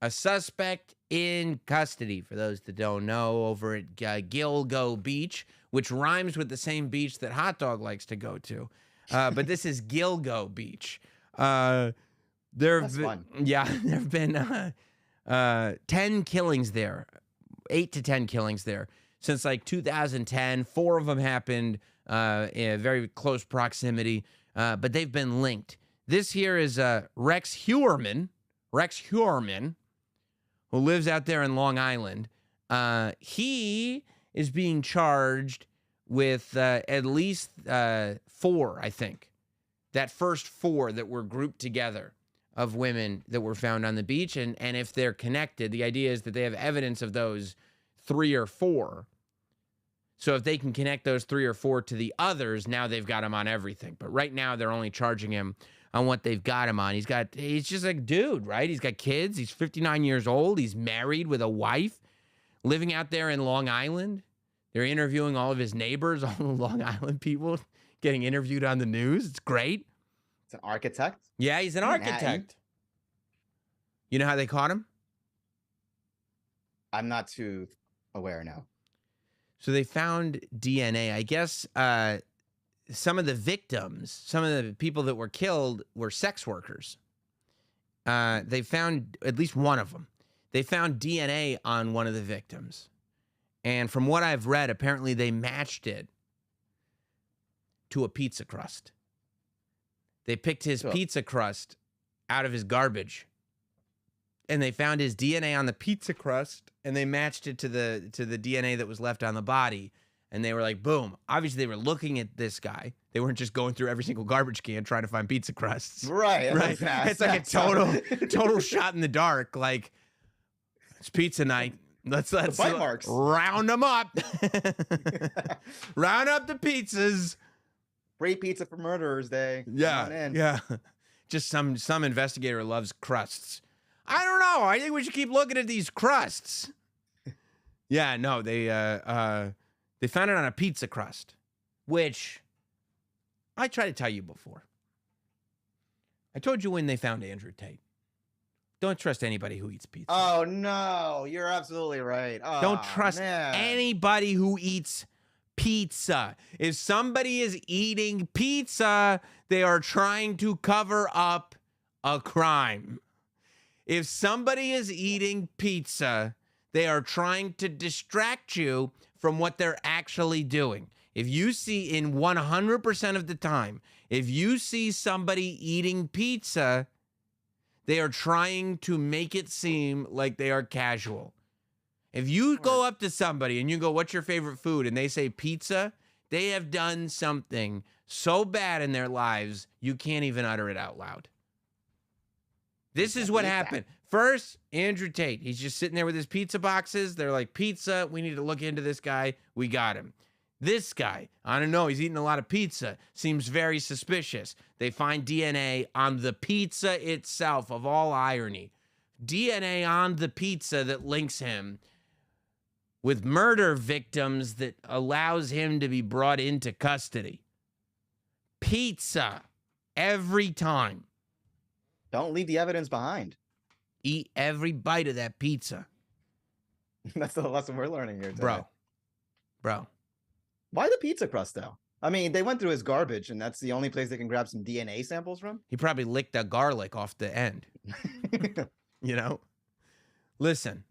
a suspect in custody. For those that don't know, over at Gilgo Beach, which rhymes with the same beach that Hot Dog likes to go to. But this is Gilgo Beach. That's fun. Yeah, there have been 10 killings there, 8 to 10 killings there since like 2010. 4 of them happened in very close proximity, but they've been linked. This here is Rex Heuermann, who lives out there in Long Island. He is being charged with at least 4, I think. That first 4 that were grouped together of women that were found on the beach. And if they're connected, the idea is that they have evidence of those 3 or 4. So if they can connect those 3 or 4 to the others, now they've got him on everything. But right now they're only charging him on what they've got him on. He's just like, dude, right? He's got kids. He's 59 years old. He's married with a wife, living out there in Long Island. They're interviewing all of his neighbors, all the Long Island people getting interviewed on the news. It's great. It's an architect? Yeah, he's an architect. You know how they caught him? I'm not too aware now. So they found DNA. I guess some of the victims, some of the people that were killed were sex workers. They found at least one of them. They found DNA on one of the victims. And from what I've read, apparently they matched it to a pizza crust. They picked his pizza crust out of his garbage. And they found his DNA on the pizza crust, and they matched it to the DNA that was left on the body. And they were like, boom. Obviously, they were looking at this guy. They weren't just going through every single garbage can trying to find pizza crusts. Right. Right. It's like a total shot in the dark. Like, it's pizza night. Let's bite marks. Round them up. Round up the pizzas. Free pizza for Murderers Day. Yeah. Yeah. Just some investigator loves crusts. I don't know. I think we should keep looking at these crusts. Yeah, no, they They found it on a pizza crust, which I tried to tell you before. I told you when they found Andrew Tate. Don't trust anybody who eats pizza. Oh, no. You're absolutely right. Oh, Don't trust man. anybody who eats pizza. If somebody is eating pizza, they are trying to cover up a crime. If somebody is eating pizza, they are trying to distract you from what they're actually doing. If you see in 100% of the time, if you see somebody eating pizza, they are trying to make it seem like they are casual. If you go up to somebody and you go, what's your favorite food? And they say pizza, they have done something so bad in their lives, you can't even utter it out loud. This is what happened. First, Andrew Tate, he's just sitting there with his pizza boxes. They're like, pizza, we need to look into this guy. We got him. This guy, I don't know, he's eating a lot of pizza. Seems very suspicious. They find DNA on the pizza itself, of all irony. DNA on the pizza that links him with murder victims that allows him to be brought into custody. Pizza, every time. Don't leave the evidence behind. Eat every bite of that pizza. That's the lesson we're learning here today. Bro. Why the pizza crust, though? I mean, they went through his garbage, and that's the only place they can grab some DNA samples from? He probably licked the garlic off the end. You know? Listen.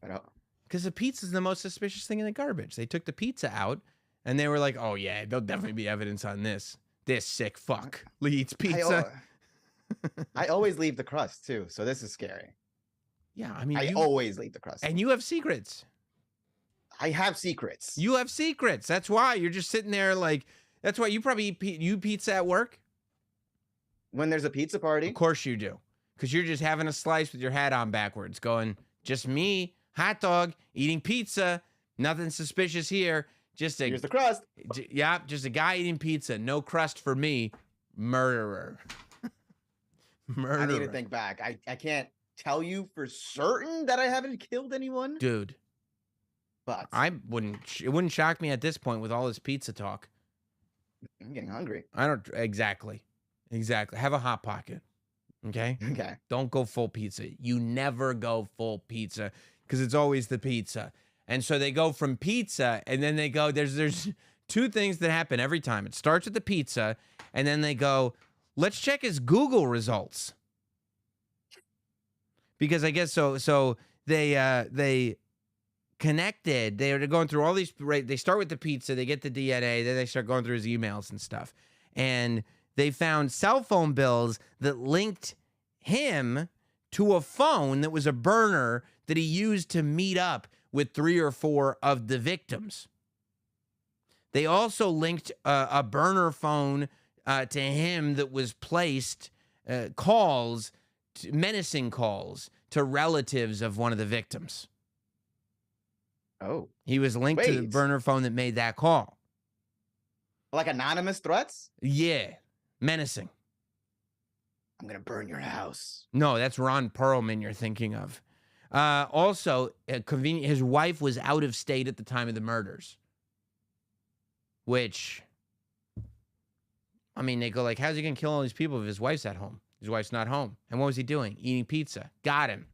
Because the pizza is the most suspicious thing in the garbage. They took the pizza out, and they were like, oh, yeah, there'll definitely be evidence on this. This sick fuck eats pizza. I always leave the crust, too, so this is scary. Yeah, I mean, I always leave the crust. And you have secrets. I have secrets. You have secrets. That's why you're just sitting there like, that's why you probably eat pizza at work. When there's a pizza party. Of course you do. Because you're just having a slice with your hat on backwards going, just me, hot dog, eating pizza. Nothing suspicious here. Here's the crust. Yeah, just a guy eating pizza. No crust for me. Murderer. I need to think back. I can't tell you for certain that I haven't killed anyone. Dude. But it wouldn't shock me at this point with all this pizza talk. I'm getting hungry. Exactly. Have a Hot Pocket. Okay? Okay. Don't go full pizza. You never go full pizza because it's always the pizza. And so they go from pizza and then they go, there's two things that happen every time. It starts with the pizza and then they go, let's check his Google results. Because I guess so they connected. They're going through all these, right? They start with the pizza, they get the DNA, then they start going through his emails and stuff. And they found cell phone bills that linked him to a phone that was a burner that he used to meet up with 3 or 4 of the victims. They also linked a burner phone to him that was placed menacing calls to relatives of one of the victims. Oh. He was linked to the burner phone that made that call. Like anonymous threats? Yeah. Menacing. I'm going to burn your house. No, that's Ron Perlman you're thinking of. Also, his wife was out of state at the time of the murders. Which, I mean, they go like, how's he going to kill all these people if his wife's at home? His wife's not home. And what was he doing? Eating pizza. Got him.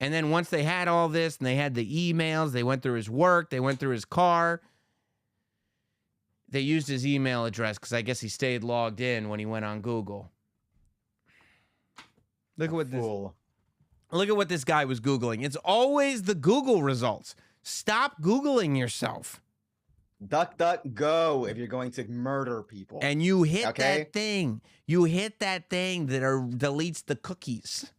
And then once they had all this and they had the emails, they went through his work, they went through his car. They used his email address because I guess he stayed logged in when he went on Google. Look at what this guy was Googling. It's always the Google results. Stop Googling yourself. Duck, duck, go if you're going to murder people. And you hit that thing. You hit that thing that deletes the cookies.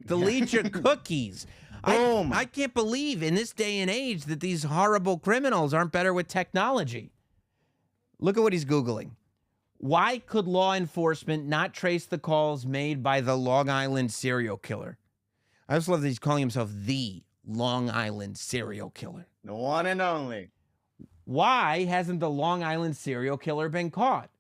Delete your cookies. Boom. I can't believe in this day and age that these horrible criminals aren't better with technology. Look at what he's Googling. Why could law enforcement not trace the calls made by the Long Island serial killer? I just love that he's calling himself the Long Island serial killer. The one and only. Why hasn't the Long Island serial killer been caught?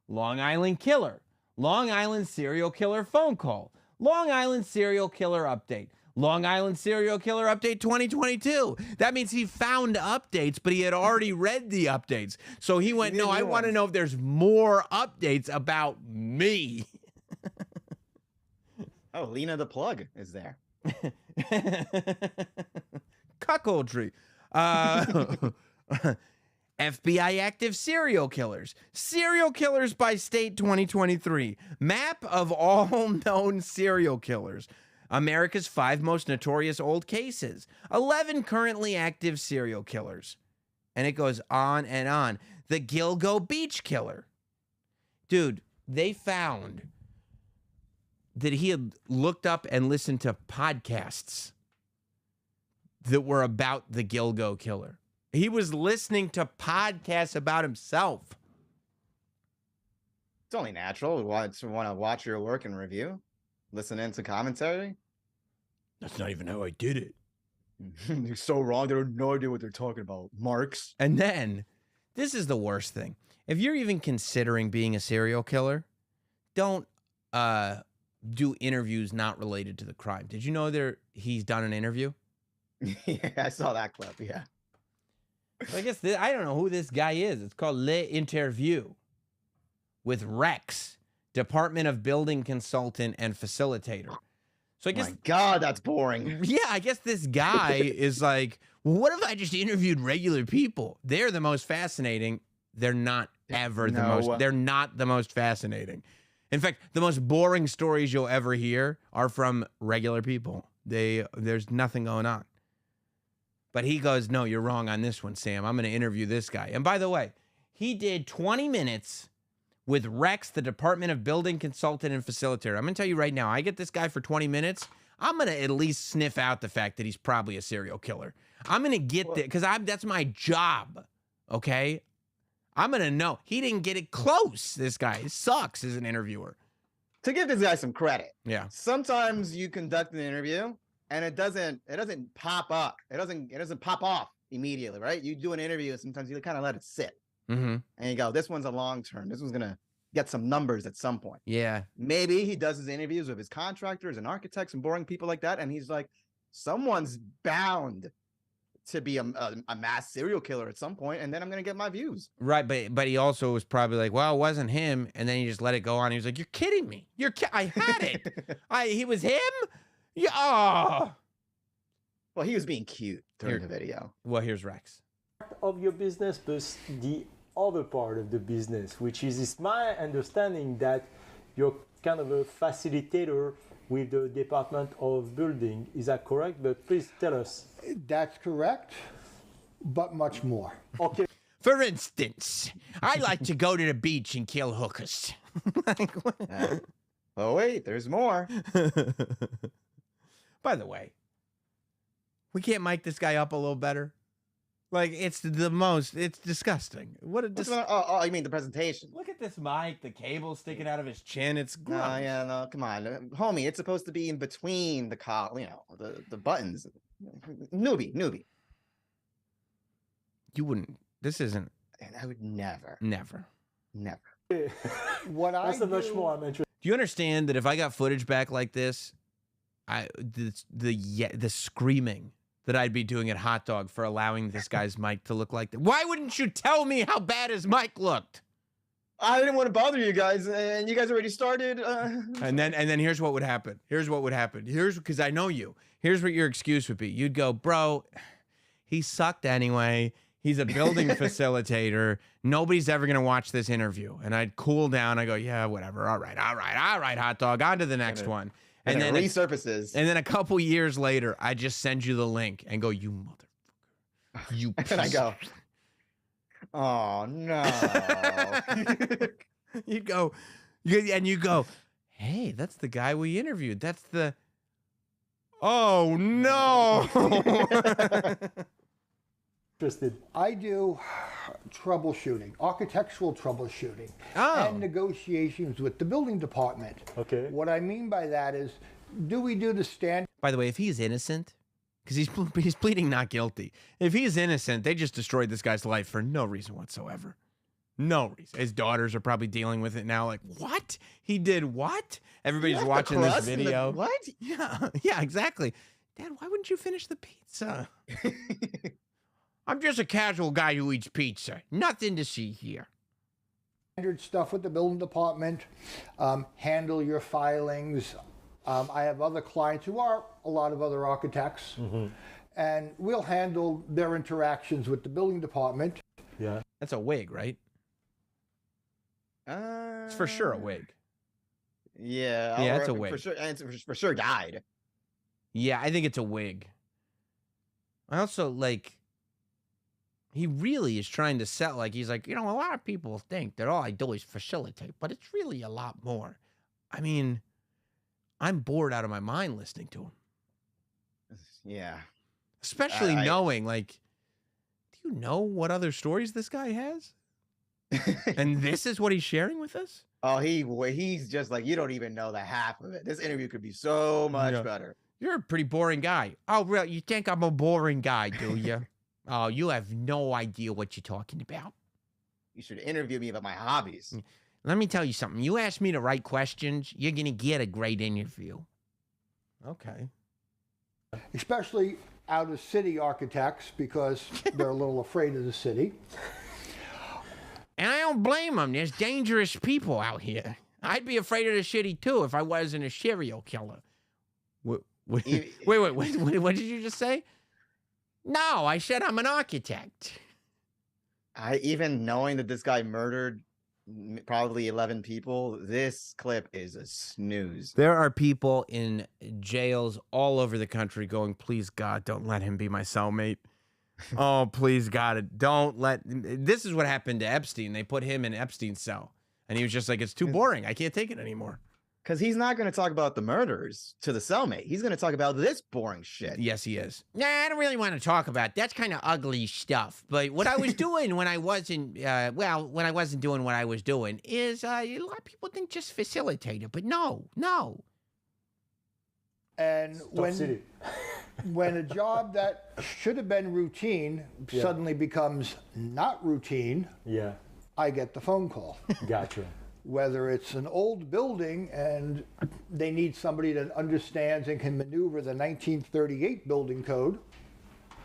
Long Island killer. Long Island serial killer phone call. Long Island serial killer update. Long Island serial killer update 2022. That means he found updates, but he had already read the updates. So he went, no, I want to know if there's more updates about me. Oh, Lena the Plug is there. Cuckoldry. FBI active serial killers. Serial killers by state 2023. Map of all known serial killers. America's 5 most notorious old cases. 11 currently active serial killers. And it goes on and on. The Gilgo Beach killer. Dude, they found that he had looked up and listened to podcasts that were about the Gilgo killer. He was listening to podcasts about himself. It's only natural to want to watch your work and review, listen into commentary. That's not even how I did it. You're so wrong. They have no idea what they're talking about. Marks. And then, this is the worst thing. If you're even considering being a serial killer, don't do interviews not related to the crime. Did you know he's done an interview? Yeah, I saw that clip. Yeah. I guess I don't know who this guy is. It's called Le Interview with Rex, Department of Building Consultant and Facilitator. So I guess, my God, that's boring. Yeah, I guess this guy is like, well, what if I just interviewed regular people? They're the most fascinating. They're not ever the most. They're not the most fascinating. In fact, the most boring stories you'll ever hear are from regular people. There's nothing going on. But he goes, no, you're wrong on this one, Sam. I'm going to interview this guy. And by the way, he did 20 minutes with Rex, the Department of Building Consultant and Facilitator. I'm going to tell you right now, I get this guy for 20 minutes, I'm going to at least sniff out the fact that he's probably a serial killer. I'm going to get that because that's my job, okay? I'm going to know. He didn't get it close, this guy. He sucks as an interviewer. To give this guy some credit. Yeah. Sometimes you conduct an interview and it doesn't pop up. It doesn't pop off immediately, right? You do an interview and sometimes you kind of let it sit. Mm-hmm. And you go, this one's a long term. This one's going to get some numbers at some point. Yeah. Maybe he does his interviews with his contractors and architects and boring people like that. And he's like, someone's bound to be a mass serial killer at some point, and then I'm going to get my views. Right, but he also was probably like, well, it wasn't him. And then he just let it go on. He was like, you're kidding me. I had it. He was him? Yeah. Oh. Well, he was being cute during the video. Well, here's Rex. Of your business, but the other part of the business, which is, it's my understanding that you're kind of a facilitator with the Department of Building. Is that correct? But please tell us. That's correct, but much more. Okay. For instance, I like to go to the beach and kill hookers. Oh, wait, there's more. By the way, we can't mic this guy up a little better. Like, it's disgusting. What a oh, you mean the presentation? Look at this mic, the cable sticking out of his chin. It's gross. No, come on, homie. It's supposed to be in between the buttons. Newbie. You wouldn't. This isn't. And I would never. What I That's much more I'm interested. Do you understand that if I got footage back like this, the screaming that I'd be doing at Hot Dog for allowing this guy's mic to look like that? Why wouldn't you tell me how bad his mic looked? I didn't want to bother you guys, and you guys already started. And then here's what would happen. Here's because I know you. Here's what your excuse would be. You'd go, bro, he sucked anyway. He's a building facilitator. Nobody's ever gonna watch this interview. And I'd cool down. I go, yeah, whatever. All right, Hot Dog. On to the next one. And then it resurfaces. And then a couple years later, I just send you the link and go, you motherfucker. You piece. And I go, oh no. you go, hey, that's the guy we interviewed. That's the. Oh no. Interested. I do troubleshooting, architectural troubleshooting, and negotiations with the building department. Okay. What I mean by that is, do we do the standard? By the way, if he's innocent, because he's pleading not guilty. If he's innocent, they just destroyed this guy's life for no reason whatsoever. No reason. His daughters are probably dealing with it now. Like, what? He did what? Everybody's watching this video. what? Yeah, exactly. Dad, why wouldn't you finish the pizza? I'm just a casual guy who eats pizza. Nothing to see here. Standard stuff with the building department, handle your filings. I have other clients who are a lot of other architects, and we'll handle their interactions with the building department. Yeah. That's a wig, right? It's for sure a wig. Yeah. Yeah, it's a wig. For sure, and it's for sure dyed. Yeah, I think it's a wig. I also, like, he really is trying to sell, like, he's like, you know, a lot of people think that all I do is facilitate, but it's really a lot more. I mean, I'm bored out of my mind listening to him. Yeah. Especially knowing, like, do you know what other stories this guy has? And this is what he's sharing with us? Oh, he's just like, you don't even know the half of it. This interview could be so much better. You're a pretty boring guy. Oh, really? You think I'm a boring guy, do you? Oh, you have no idea what you're talking about. You should interview me about my hobbies. Let me tell you something. You ask me the right questions, you're going to get a great interview. Okay. Especially out of city architects, because they're a little afraid of the city. And I don't blame them. There's dangerous people out here. I'd be afraid of the city too if I wasn't a serial killer. Wait, what did you just say? No, I said I'm an architect. Even knowing that this guy murdered probably 11 people, this clip is a snooze. There are people in jails all over the country going, please, God, don't let him be my cellmate. Oh, please, God, don't let... This is what happened to Epstein. They put him in Epstein's cell. And he was just like, it's too boring. I can't take it anymore. Because he's not going to talk about the murders to the cellmate. He's going to talk about this boring shit. Yes, he is. Nah, I don't really want to talk about that's kind of ugly stuff. But what I was doing when I wasn't, when I wasn't doing what I was doing is a lot of people think just facilitate it, but no. And when a job that should have been routine suddenly becomes not routine, I get the phone call. Gotcha. Whether it's an old building and they need somebody that understands and can maneuver the 1938 building code,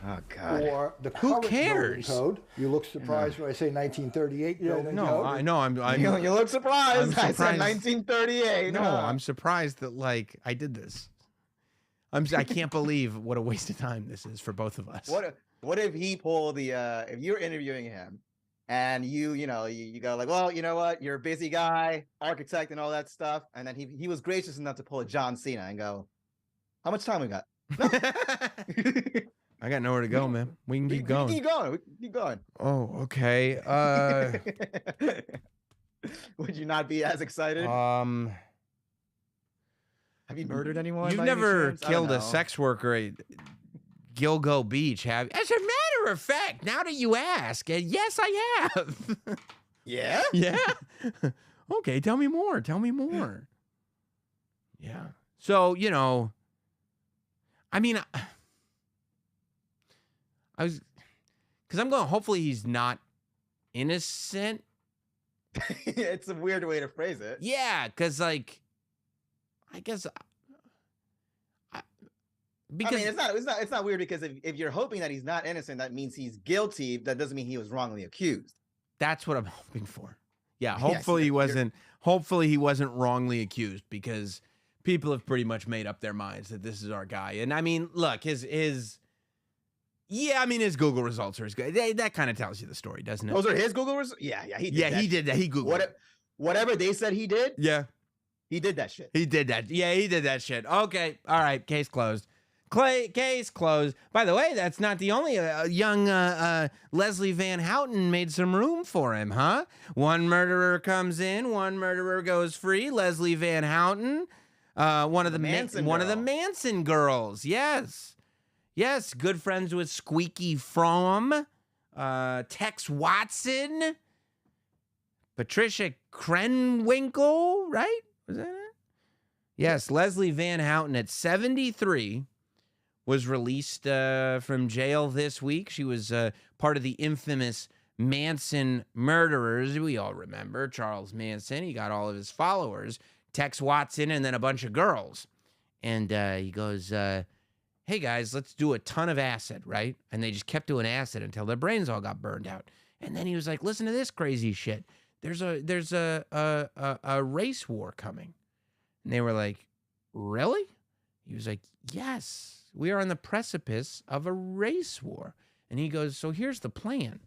oh God, or the current building code. You look surprised when I say 1938 building code. I know. You look surprised. I said 1938. No, I'm surprised that like I did this. I can't believe what a waste of time this is for both of us. What if he pulled the if you're interviewing him and you go like, well, you know what, you're a busy guy, architect and all that stuff, and then he was gracious enough to pull a John Cena and go, how much time we got? No. I got nowhere to go, man. We can keep going. We can keep going. Oh, okay. Would you not be as excited? Have you murdered anyone? You've never killed a sex worker at Gilgo Beach, have you? As a matter of fact, now that you ask, yes, I have. Yeah? Yeah. Okay, tell me more. Yeah. So, I mean, I was, because I'm going, hopefully he's not innocent. It's a weird way to phrase it. Yeah, because, like, I guess... Because, I mean, it's not weird because if you're hoping that he's not innocent, that means he's guilty. That doesn't mean he was wrongly accused. That's what I'm hoping for. Yeah, hopefully he wasn't. Hopefully he wasn't wrongly accused, because people have pretty much made up their minds that this is our guy. And I mean, look, his Google results are as good. That kind of tells you the story, doesn't it? Those are his Google results. Yeah, he did that. He Googled whatever they said he did. Yeah, he did that shit. He did that. Yeah, he did that shit. Okay, all right, case closed. Case closed. By the way, that's not the only young Leslie Van Houten made some room for him, huh? One murderer comes in, one murderer goes free. Leslie Van Houten, one of the Manson girls. Yes, good friends with Squeaky Fromm, Tex Watson, Patricia Krenwinkel, right? Was that it? Yes, Leslie Van Houten at 73. Was released from jail this week. She was part of the infamous Manson murderers. We all remember Charles Manson. He got all of his followers, Tex Watson, and then a bunch of girls. And he goes, hey guys, let's do a ton of acid, right? And they just kept doing acid until their brains all got burned out. And then he was like, listen to this crazy shit. There's a race war coming. And they were like, really? He was like, yes, we are on the precipice of a race war. And he goes, so here's the plan.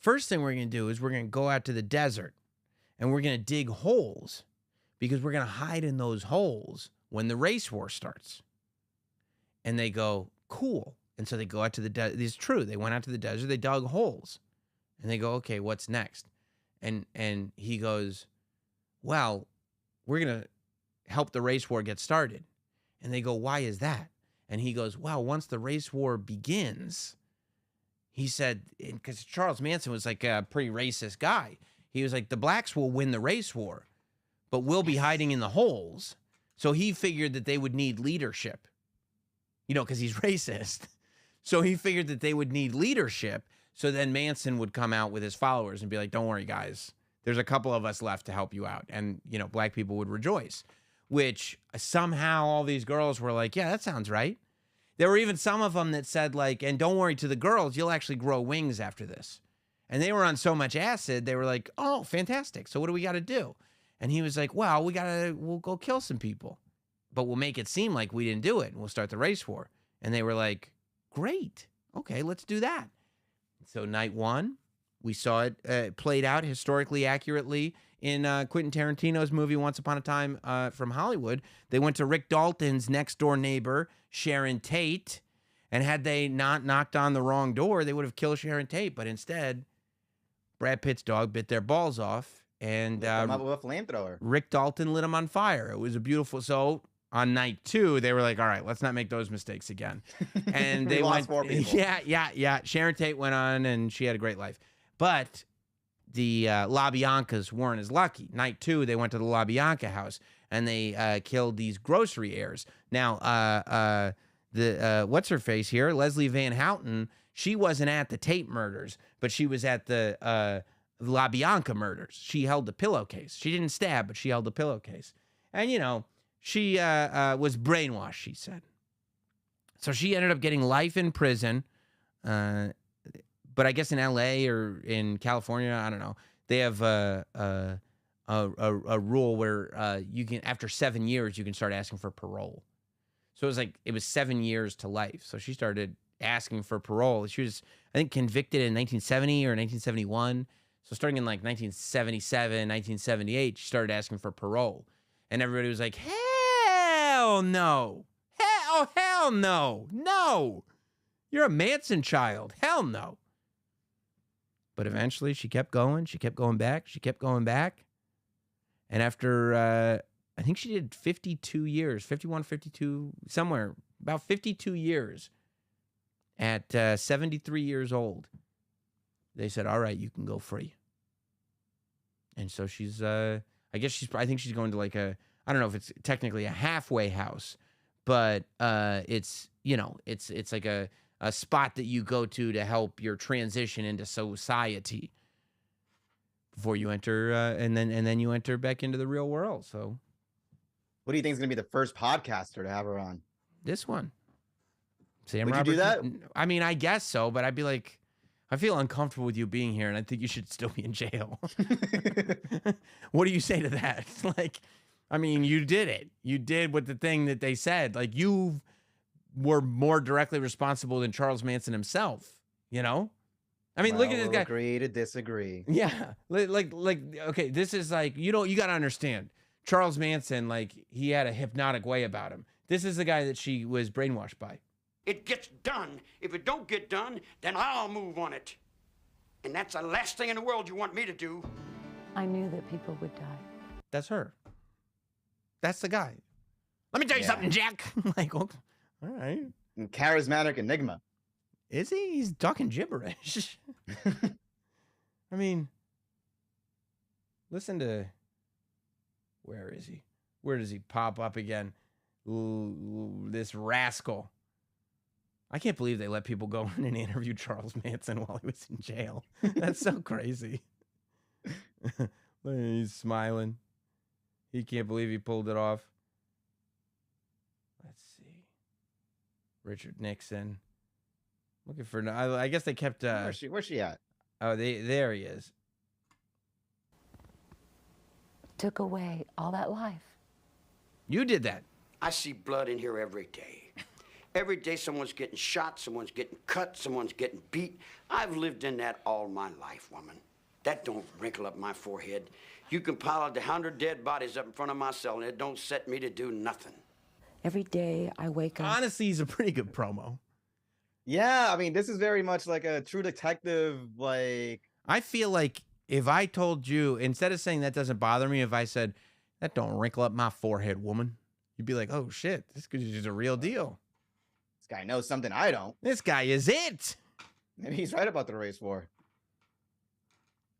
First thing we're going to do is we're going to go out to the desert and we're going to dig holes because we're going to hide in those holes when the race war starts. And they go, cool. And so they go out to the desert. It's true. They went out to the desert. They dug holes. And they go, okay, what's next? And he goes, well, we're going to help the race war get started. And they go, why is that? And he goes, well, once the race war begins, he said, because Charles Manson was like a pretty racist guy. He was like, the blacks will win the race war, but we'll be hiding in the holes. So he figured that they would need leadership, you know, because he's racist. So he figured that they would need leadership. So then Manson would come out with his followers and be like, don't worry, guys. There's a couple of us left to help you out. And, you know, black people would rejoice, which somehow all these girls were like, yeah, that sounds right. There were even some of them that said like, and don't worry to the girls, you'll actually grow wings after this. And they were on so much acid, they were like, oh, fantastic. So what do we got to do? And he was like, well, we'll go kill some people, but we'll make it seem like we didn't do it. And we'll start the race war. And they were like, great. Okay, let's do that. So night one, we saw it played out historically accurately in Quentin Tarantino's movie Once Upon a Time from Hollywood. They went to Rick Dalton's next door neighbor, Sharon Tate, and had they not knocked on the wrong door, they would have killed Sharon Tate. But instead, Brad Pitt's dog bit their balls off, and with a flamethrower. Rick Dalton lit them on fire. It was a beautiful. So on night two, they were like, all right, let's not make those mistakes again. And they lost 4 people. Yeah. Sharon Tate went on, and she had a great life. But the LaBiancas weren't as lucky. Night two, they went to the LaBianca house, and they killed these grocery heirs. Now, what's her face here? Leslie Van Houten, she wasn't at the Tate murders, but she was at the LaBianca murders. She held the pillowcase. She didn't stab, but she held the pillowcase. And, you know, she was brainwashed, she said. So she ended up getting life in prison. But I guess in L.A. or in California, I don't know, they have a rule where you can, after 7 years, you can start asking for parole. So it was 7 years to life. So she started asking for parole. She was, I think, convicted in 1970 or 1971. So starting in like 1977, 1978, she started asking for parole. And everybody was like, hell no. Hell no. No. You're a Manson child. Hell no. But eventually she kept going. She kept going back. She kept going back. And after, I think she did 52 years, 51, 52, somewhere, about 52 years. At 73 years old, they said, all right, you can go free. And so she's, I think she's going to like I don't know if it's technically a halfway house, but it's, you know, it's like a spot that you go to help your transition into society before you enter, and then you enter back into the real world. So, what do you think is going to be the first podcaster to have her on? This one. Sam Would Roberts. you do that? I mean, I guess so, but I'd be like, I feel uncomfortable with you being here, and I think you should still be in jail. What do you say to that? Like, I mean, you did it. You did what the thing that they said. Like, you were more directly responsible than Charles Manson himself, you know? I mean, look at this guy. Agree to disagree. Yeah. Like, okay, this is like, you got to understand. Charles Manson, like, he had a hypnotic way about him. This is the guy that she was brainwashed by. It gets done. If it don't get done, then I'll move on it. And that's the last thing in the world you want me to do. I knew that people would die. That's her. That's the guy. Let me tell you something, Jack. Like, okay, all right. And charismatic enigma. Is he? He's talking gibberish. I mean, listen to, where is he? Where does he pop up again? Ooh, this rascal. I can't believe they let people go in and interview Charles Manson while he was in jail. That's so crazy. He's smiling. He can't believe he pulled it off. Richard Nixon. Looking for. I guess they kept. Where's she at? Oh, there he is. Took away all that life. You did that. I see blood in here every day. Every day someone's getting shot, someone's getting cut, someone's getting beat. I've lived in that all my life, woman. That don't wrinkle up my forehead. You can pile 100 dead bodies up in front of my cell, and it don't set me to do nothing. Every day I wake up. Honestly, he's a pretty good promo. Yeah, I mean, this is very much like a True Detective, like... I feel like if I told you, instead of saying that doesn't bother me, if I said, that don't wrinkle up my forehead, woman, you'd be like, oh, shit, this is just a real deal. This guy knows something I don't. This guy is it. Maybe he's right about the race war.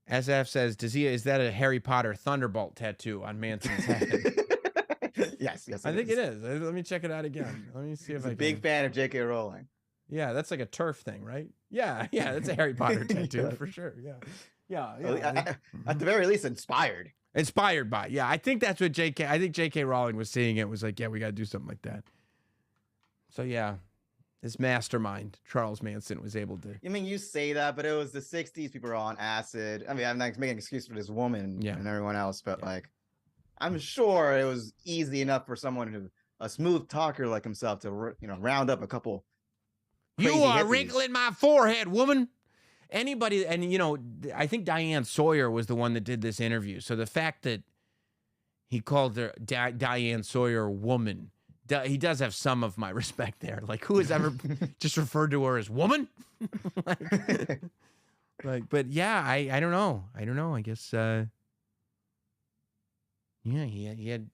SF says, is that a Harry Potter Thunderbolt tattoo on Manson's head? Yes. I think it is. Let me check it out again. Let me see if He's I a can. big fan of J.K. Rowling. Yeah, that's like a turf thing, right? Yeah, that's a Harry Potter tattoo for sure. Yeah. At the very least, inspired. Inspired by. Yeah, I think that's what I think J.K. Rowling was seeing it, was like, yeah, we got to do something like that. So yeah, this mastermind, Charles Manson, was able to. I mean, you say that, but it was the 60s. People were on acid. I mean, I'm not making an excuse for this woman and everyone else, but like, I'm sure it was easy enough for someone a smooth talker like himself to, round up a couple. You are hippies. wrinkling my forehead, woman. Anybody, and I think Diane Sawyer was the one that did this interview. So the fact that he called her Diane Sawyer woman, he does have some of my respect there. Like, who has ever just referred to her as woman? But yeah, I don't know. I guess, he had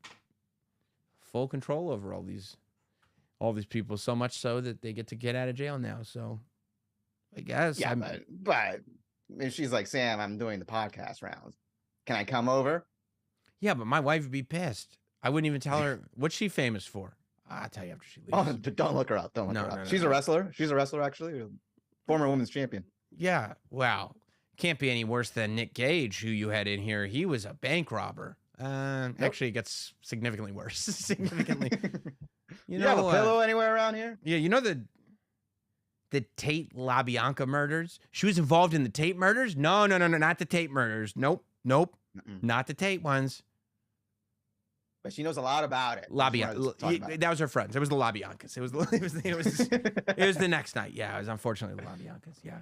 full control over all these people, so much so that they get out of jail now. So I guess. Yeah, but if she's like, Sam, I'm doing the podcast rounds. Can I come over? Yeah, but my wife would be pissed. I wouldn't even tell her. What's she famous for? I'll tell you after she leaves. Oh, don't look her up. Don't look her up. No, She's a wrestler. She's a wrestler, actually. Former women's champion. Yeah. Wow. Can't be any worse than Nick Gage, who you had in here. He was a bank robber. Actually, it gets significantly worse. Significantly. You have a pillow anywhere around here? Yeah, you know the Tate LaBianca murders? She was involved in the Tate murders? No, not the Tate murders. Nope. Not the Tate ones. But she knows a lot about it. LaBianca. That was her friends. It was the LaBiancas. It was the next night. Yeah, it was unfortunately the LaBiancas. Yeah.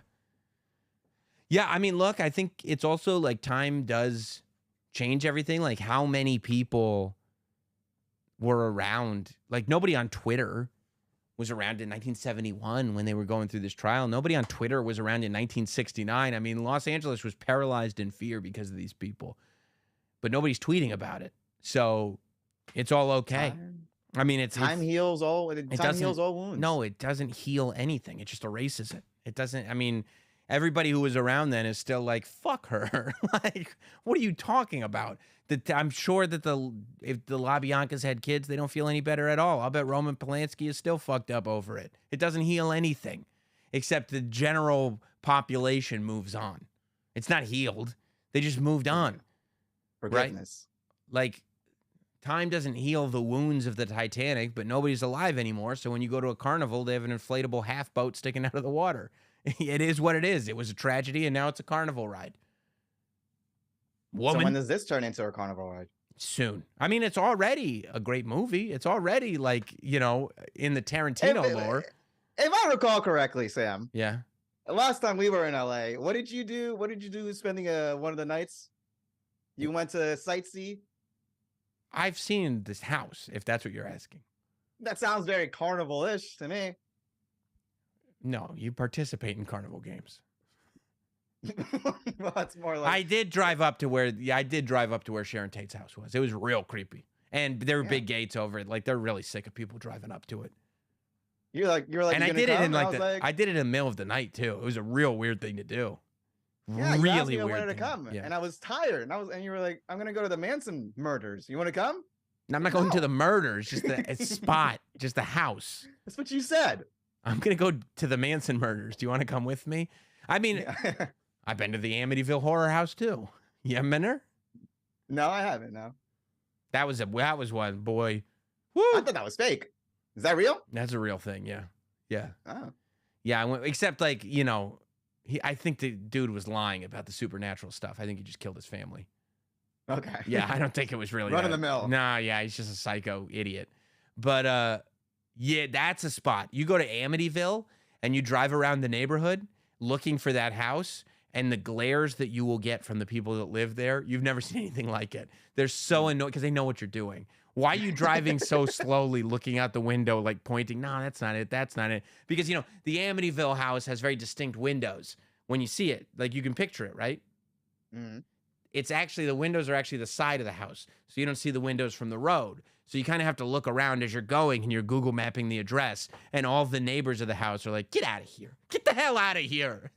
Yeah, I mean, look, I think it's also like time does change everything. Like, how many people were around? Like, nobody on Twitter was around in 1971 when they were going through this trial. Nobody on Twitter was around in 1969. I mean, Los Angeles was paralyzed in fear because of these people, but nobody's tweeting about it. So it's all okay. I mean, time heals all wounds. No, it doesn't heal anything. It just erases it. It doesn't. I mean, everybody who was around then is still like, fuck her. Like, what are you talking about? I'm sure that if the LaBiancas had kids, they don't feel any better at all. I'll bet Roman Polanski is still fucked up over it. It doesn't heal anything, except the general population moves on. It's not healed. They just moved on. Forgiveness. Right? Like, time doesn't heal the wounds of the Titanic, but nobody's alive anymore. So when you go to a carnival, they have an inflatable half boat sticking out of the water. It is what it is. It was a tragedy, and now it's a carnival ride. So when does this turn into a carnival ride? Soon. I mean, it's already a great movie. It's already like, in the Tarantino lore. If I recall correctly, Sam. Yeah. Last time we were in LA, what did you do? What did you do spending one of the nights? You went to sightsee? I've seen this house, if that's what you're asking. That sounds very carnival-ish to me. No, you participate in carnival games. Well, it's more like I did drive up to where Sharon Tate's house was. It was real creepy. And there were big gates over it. Like, they're really sick of people driving up to it. You're like, and I did it in I did it in the middle of the night too. It was a real weird thing to do. Yeah, really you asked me weird. I wanted to come, and I was tired, and you were like, "I'm gonna go to the Manson murders. You want to come?" And I'm not going to the murders, just the spot, just the house. That's what you said. I'm gonna go to the Manson murders. Do you want to come with me? I mean, I've been to the Amityville Horror House too. You haven't been there? No, I haven't. No. That was one, boy. Woo! I thought that was fake. Is that real? That's a real thing. Yeah. Yeah. Oh. Yeah, except like, I think the dude was lying about the supernatural stuff. I think he just killed his family. Okay. Yeah, I don't think it was really Run of the mill. Nah, yeah, he's just a psycho idiot. But yeah, that's a spot. You go to Amityville and you drive around the neighborhood looking for that house, and the glares that you will get from the people that live there, you've never seen anything like it. They're so annoyed because they know what you're doing. Why are you driving so slowly, looking out the window, like pointing, no, that's not it, that's not it? Because, the Amityville house has very distinct windows. When you see it, like you can picture it, right? Mm-hmm. It's actually, the windows are actually the side of the house. So you don't see the windows from the road. So you kind of have to look around as you're going and you're Google mapping the address. And all the neighbors of the house are like, get out of here. Get the hell out of here.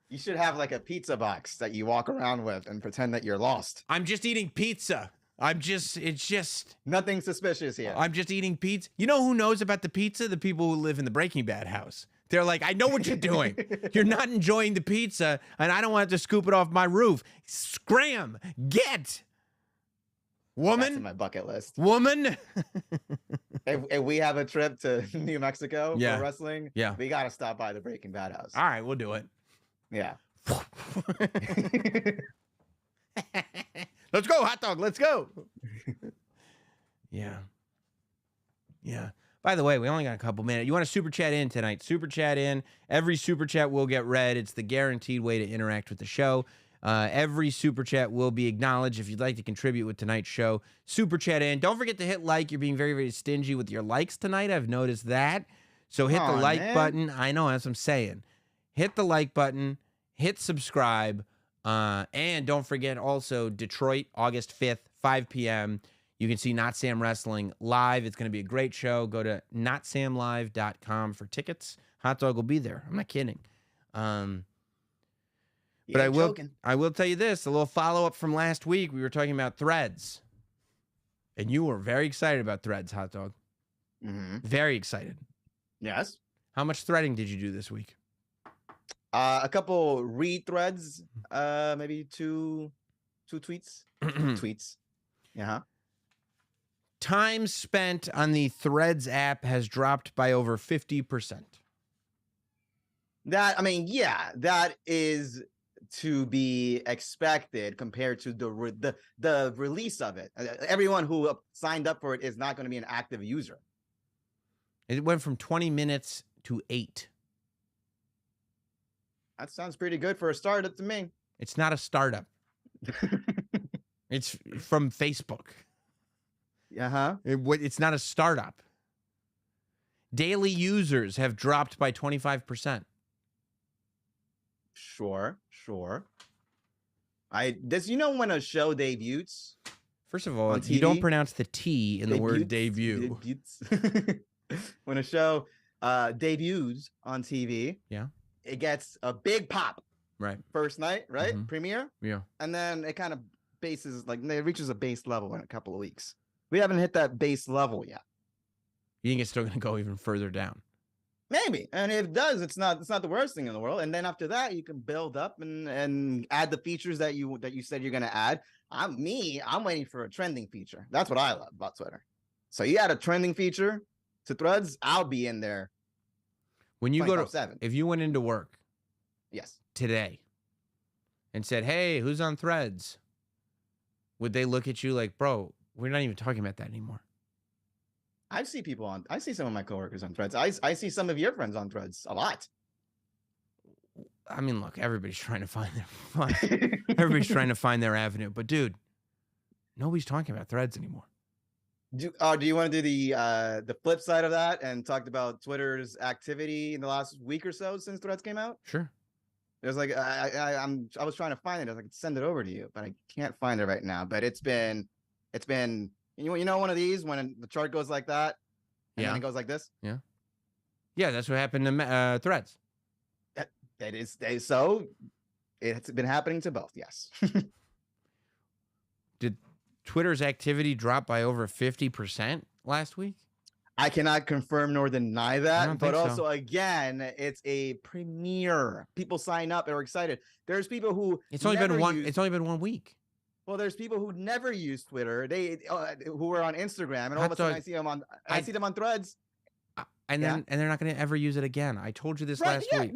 You should have like a pizza box that you walk around with and pretend that you're lost. I'm just eating pizza. It's just. Nothing suspicious here. I'm just eating pizza. You know who knows about the pizza? The people who live in the Breaking Bad house. They're like, I know what you're doing. You're not enjoying the pizza, and I don't want to scoop it off my roof. Scram! Get! Woman! That's in my bucket list. Woman! If we have a trip to New Mexico Yeah. for wrestling, Yeah. we got to stop by the Breaking Bad house. All right, we'll do it. Yeah. Let's go, hot dog. Let's go. Yeah. Yeah. By the way, we only got a couple minutes. You want to super chat in tonight? Super chat in. Every super chat will get read. It's the guaranteed way to interact with the show. Every super chat will be acknowledged. If you'd like to contribute with tonight's show, super chat in. Don't forget to hit like. You're being very, very stingy with your likes tonight. I've noticed that. So hit the like button. I know, that's what I'm saying. Hit the like button. Hit subscribe. And don't forget also Detroit, August 5th, 5 p.m. You can see Notsam Wrestling live. It's going to be a great show. Go to notsamlive.com for tickets. Hot dog will be there. I'm not kidding. But I will tell you this, a little follow-up from last week. We were talking about Threads. And you were very excited about Threads, Hot Dog. Mm-hmm. Very excited. Yes. How much threading did you do this week? A couple retweets, maybe two tweets. Tweets. Yeah. Time spent on the Threads app has dropped by over 50%. That is to be expected compared to the release of it. Everyone who signed up for it is not going to be an active user. It went from 20 minutes to 8. That sounds pretty good for a startup to me. It's not a startup. It's from Facebook. Uh-huh. It's not a startup. Daily users have dropped by 25%. Sure. When a show debuts? First of all, on TV, you don't pronounce the T in the word debut. When a show debuts on TV, yeah, it gets a big pop. Right. First night, right? Mm-hmm. Premiere. Yeah. And then it kind of it reaches a base level in a couple of weeks. We haven't hit that base level yet. You think it's still going to go even further down? Maybe. And if it does, it's not the worst thing in the world. And then after that, you can build up and add the features that you said you're going to add. I'm waiting for a trending feature. That's what I love about Twitter. So you add a trending feature to Threads, I'll be in there. When you go to, if you went into work, yes, today, and said, "Hey, who's on Threads?" Would they look at you like, "Bro, we're not even talking about that anymore"? I see some of my coworkers on Threads. I see some of your friends on Threads a lot. I mean, look, everybody's trying to find everybody's trying to find their avenue. But dude, nobody's talking about Threads anymore. Do you want to do the flip side of that and talk about Twitter's activity in the last week or so since Threads came out? Sure. There's like I was trying to find it. I was like, send it over to you, but I can't find it right now. But it's been one of these when the chart goes like that, and then it goes like this. Yeah. Yeah, that's what happened to Threads. So it's been happening to both. Yes. Did Twitter's activity drop by over 50% last week? I cannot confirm nor deny that, but also so. Again, it's a premiere. People sign up and are excited. There's people who it's only been 1 week. Well, there's people who never use Twitter. They who are on Instagram, and all of a sudden I see them on Threads. And they're not going to ever use it again. I told you this last week.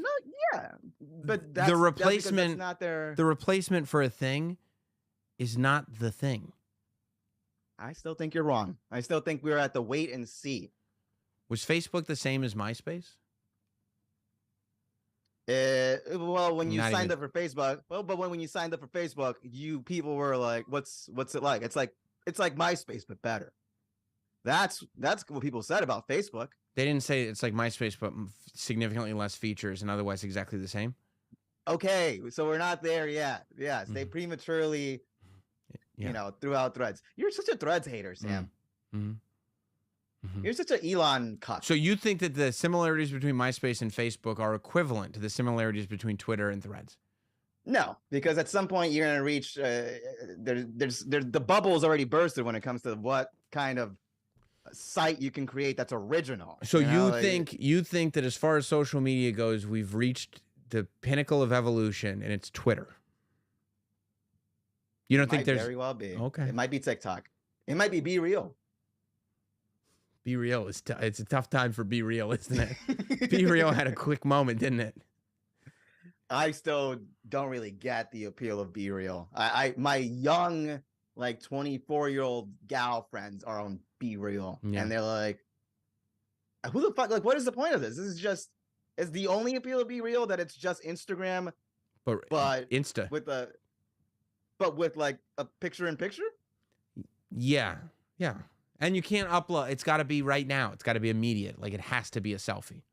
But the replacement, that's not their... the replacement for a thing is not the thing. I still think you're wrong. I still think we're at the wait and see. Was Facebook the same as MySpace? Well, when you signed up for Facebook, when you signed up for Facebook, people were like, "What's it like?" It's like MySpace but better. That's what people said about Facebook. They didn't say it's like MySpace but significantly less features and otherwise exactly the same. Okay, so we're not there yet. Yes, they prematurely, threw out Threads. You're such a Threads hater, Sam. You're such an Elon cuck. So you think that the similarities between MySpace and Facebook are equivalent to the similarities between Twitter and Threads? No, because at some point you're going to reach the bubble's already bursted when it comes to what kind of site you can create that's original. So you think that as far as social media goes, we've reached the pinnacle of evolution and it's Twitter. You don't think there's... very well be. Okay. It might be TikTok. It might be Real. Be Real is it's a tough time for Be Real, isn't it? Be Real had a quick moment, didn't it? I still don't really get the appeal of Be Real. My young, like 24-year-old gal friends are on Be Real, and they're like, "Who the fuck? Like, what is the point of this? This is just is the only appeal of Be Real that it's just Instagram, but Insta with like a picture-in-picture." Yeah. And you can't upload. It's got to be right now. It's got to be immediate. Like, it has to be a selfie.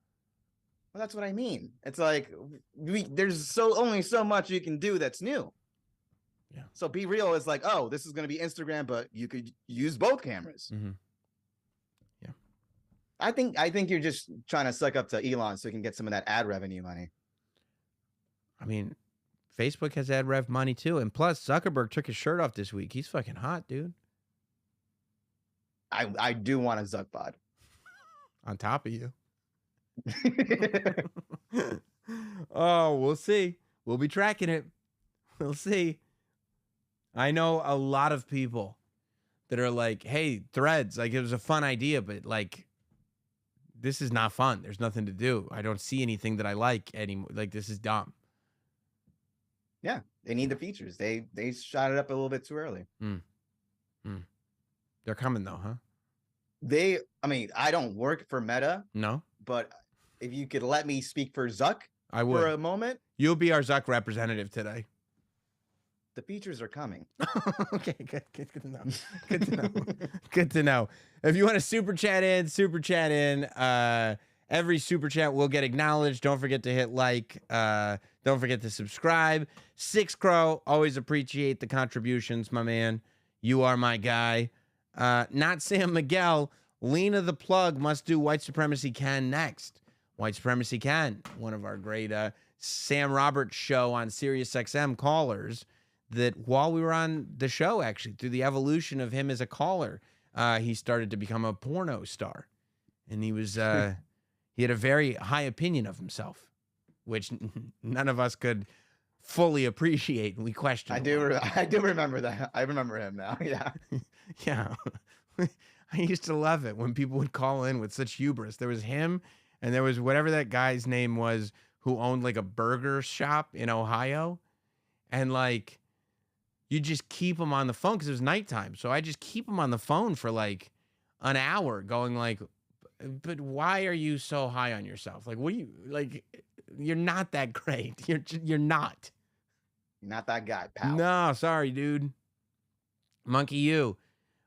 Well, that's what I mean. It's like there's only so much you can do that's new. Yeah. So Be Real is like, oh, this is going to be Instagram, but you could use both cameras. Yeah. I think you're just trying to suck up to Elon so you can get some of that ad revenue money. I mean, Facebook has ad rev money too. And plus, Zuckerberg took his shirt off this week. He's fucking hot, dude. I do want a Zuckbot. On top of you. Oh, we'll see. We'll be tracking it. We'll see. I know a lot of people that are like, hey, Threads, like, it was a fun idea, but like, this is not fun. There's nothing to do. I don't see anything that I like anymore. Like, this is dumb. Yeah, they need the features. They shot it up a little bit too early. They're coming though, huh? I don't work for Meta. No. But if you could let me speak for Zuck I would. For a moment. You'll be our Zuck representative today. The features are coming. Okay, good to know. Good to know. Good to know. If you want to super chat in. Every super chat will get acknowledged. Don't forget to hit like. Don't forget to subscribe. Six Crow, always appreciate the contributions, my man. You are my guy. Not Sam Miguel. Lena the Plug must do White Supremacy Can next. White Supremacy Can, one of our great Sam Roberts show on SiriusXM callers. That while we were on the show, actually, through the evolution of him as a caller, he started to become a porno star. And he was, he had a very high opinion of himself, which none of us could fully appreciate. And we questioned. I do remember that. I remember him now. Yeah. Yeah. I used to love it when people would call in with such hubris. There was him and there was whatever that guy's name was who owned like a burger shop in Ohio. And like, you just keep him on the phone because it was nighttime. So I just keep him on the phone for like an hour going like, but why are you so high on yourself? Like, what do you, like, you're not that great. You're not. You're not that guy, pal. No, sorry, dude. Monkey you.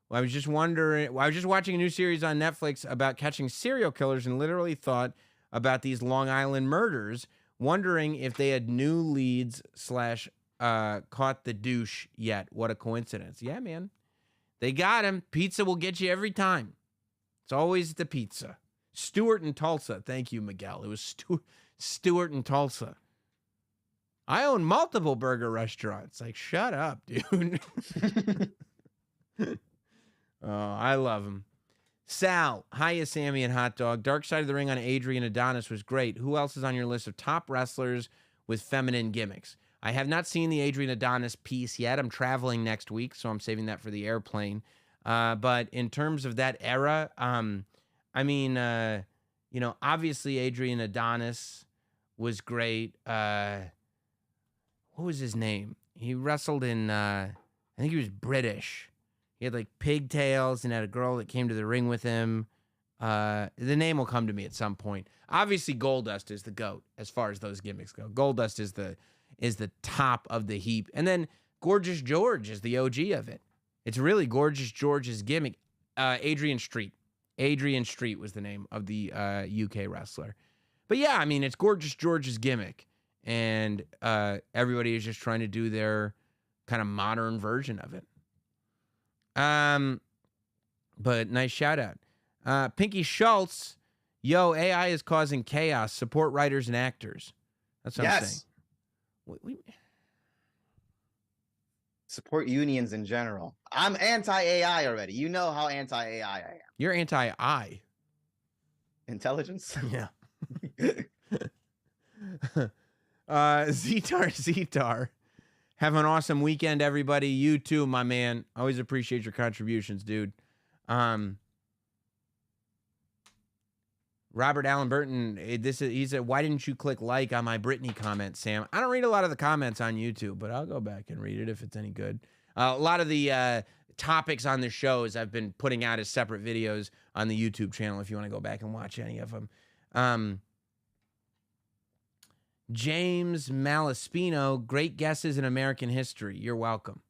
Well, I was just watching a new series on Netflix about catching serial killers and literally thought about these Long Island murders, wondering if they had new leads / caught the douche yet. What a coincidence. Yeah, man. They got him. Pizza will get you every time. It's always the pizza. Stuart in Tulsa. Thank you, Miguel. It was Stuart in Tulsa. I own multiple burger restaurants. Like, shut up, dude. Oh, I love him. Sal, hiya, Sammy and Hot Dog. Dark Side of the Ring on Adrian Adonis was great. Who else is on your list of top wrestlers with feminine gimmicks? I have not seen the Adrian Adonis piece yet. I'm traveling next week, so I'm saving that for the airplane. But in terms of that era, I mean, You know, obviously Adrian Adonis was great. What was his name? He wrestled in, I think he was British. He had like pigtails and had a girl that came to the ring with him. The name will come to me at some point. Obviously, Goldust is the GOAT as far as those gimmicks go. Goldust is the top of the heap. And then Gorgeous George is the OG of it. It's really Gorgeous George's gimmick. Adrian Street. Adrian Street was the name of the UK wrestler. But yeah, I mean, it's Gorgeous George's gimmick. And everybody is just trying to do their kind of modern version of it. But nice shout out. Pinky Schultz, yo, AI is causing chaos. Support writers and actors. That's what I'm saying. Support unions in general. I'm anti-AI already. You know how anti-AI I am. You're anti-I. Intelligence? Yeah. Zetar. Have an awesome weekend, everybody. You too, my man. Always appreciate your contributions, dude. Robert Allen Burton, he said, why didn't you click like on my Britney comment, Sam? I don't read a lot of the comments on YouTube, but I'll go back and read it if it's any good. A lot of the topics on the shows I've been putting out as separate videos on the YouTube channel if you want to go back and watch any of them. James Malaspino, great guesses in American history. You're welcome.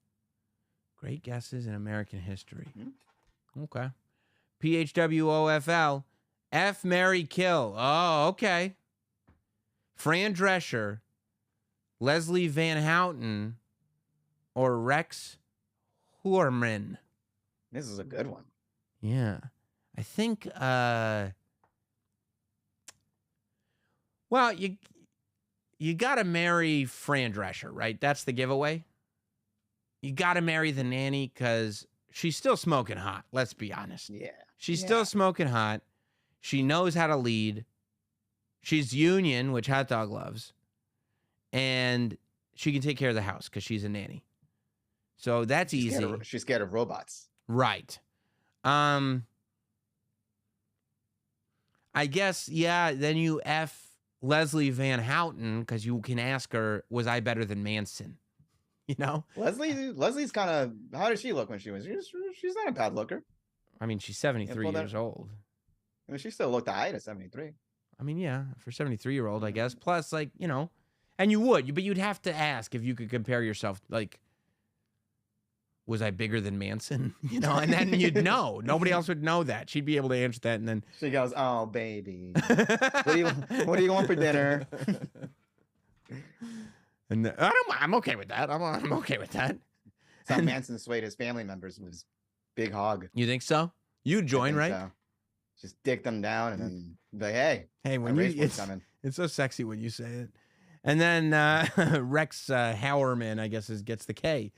Great guesses in American history. Okay. PHWOFL. F, Mary, kill. Oh, okay. Fran Drescher, Leslie Van Houten, or Rex Horman. This is a good one. Yeah. I think, well, you got to marry Fran Drescher, right? That's the giveaway. You got to marry the nanny because she's still smoking hot. Let's be honest. Yeah. She's still smoking hot. She knows how to lead. She's union, which Hot Dog loves. And she can take care of the house because she's a nanny. So that's easy. She's scared of robots. Right. I guess, yeah, then you F Leslie Van Houten because you can ask her, was I better than Manson? You know? Leslie's kind of, how did she look when she was, she's not a bad looker. I mean, she's 73 years old. I mean, she still looked high at 73. I mean, yeah, for 73-year-old, I guess. Plus, like, you know, and you would, but you'd have to ask if you could compare yourself, like, was I bigger than Manson? You know, and then you'd know. Nobody else would know that. She'd be able to answer that, and then she goes, "Oh, baby, what do you want for dinner?" And I'm okay with that. I'm okay with that. That's how Manson swayed his family members with his big hog. You think so? You join, right? So. Just dick them down and then be like, hey, when it's so sexy when you say it. And then Rex Howerman, I guess, gets the K.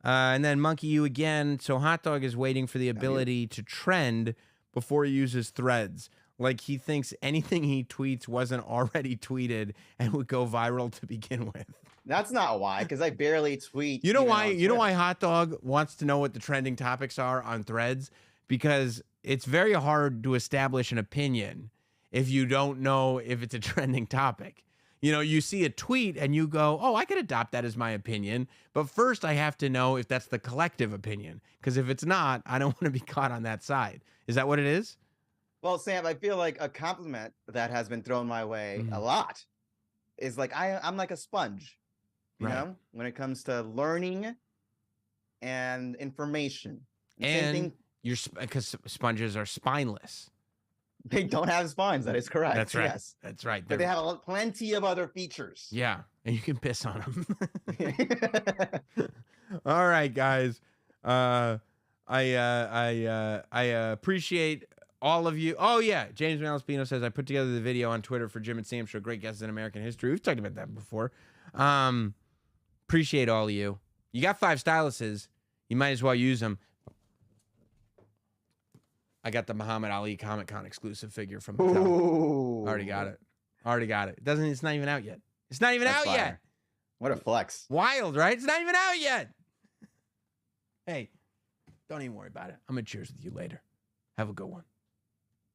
And then Monkey You again. So Hot Dog is waiting for the ability to trend before he uses threads. Like he thinks anything he tweets wasn't already tweeted and would go viral to begin with. That's not why, because I barely tweet. You know why? You know why Hot Dog wants to know what the trending topics are on threads? Because it's very hard to establish an opinion if you don't know if it's a trending topic. You know, you see a tweet and you go, oh, I could adopt that as my opinion. But first I have to know if that's the collective opinion. Because if it's not, I don't want to be caught on that side. Is that what it is? Well, Sam, I feel like a compliment that has been thrown my way a lot is like, I'm like a sponge, you know, when it comes to learning and information. And because sponges are spineless. They don't have spines. That is correct. That's right. Yes. That's right. But they have plenty of other features. Yeah, and you can piss on them. All right, guys. I appreciate all of you. Oh yeah, James Malaspino says I put together the video on Twitter for Jim and Sam show. Great guesses in American history. We've talked about that before. Appreciate all of you. You got 5 styluses. You might as well use them. I got the Muhammad Ali Comic Con exclusive figure from Mattel. Already got it. It's not even out yet. It's not even out yet. What a flex. Wild, right? It's not even out yet. Hey, don't even worry about it. I'm going to cheers with you later. Have a good one.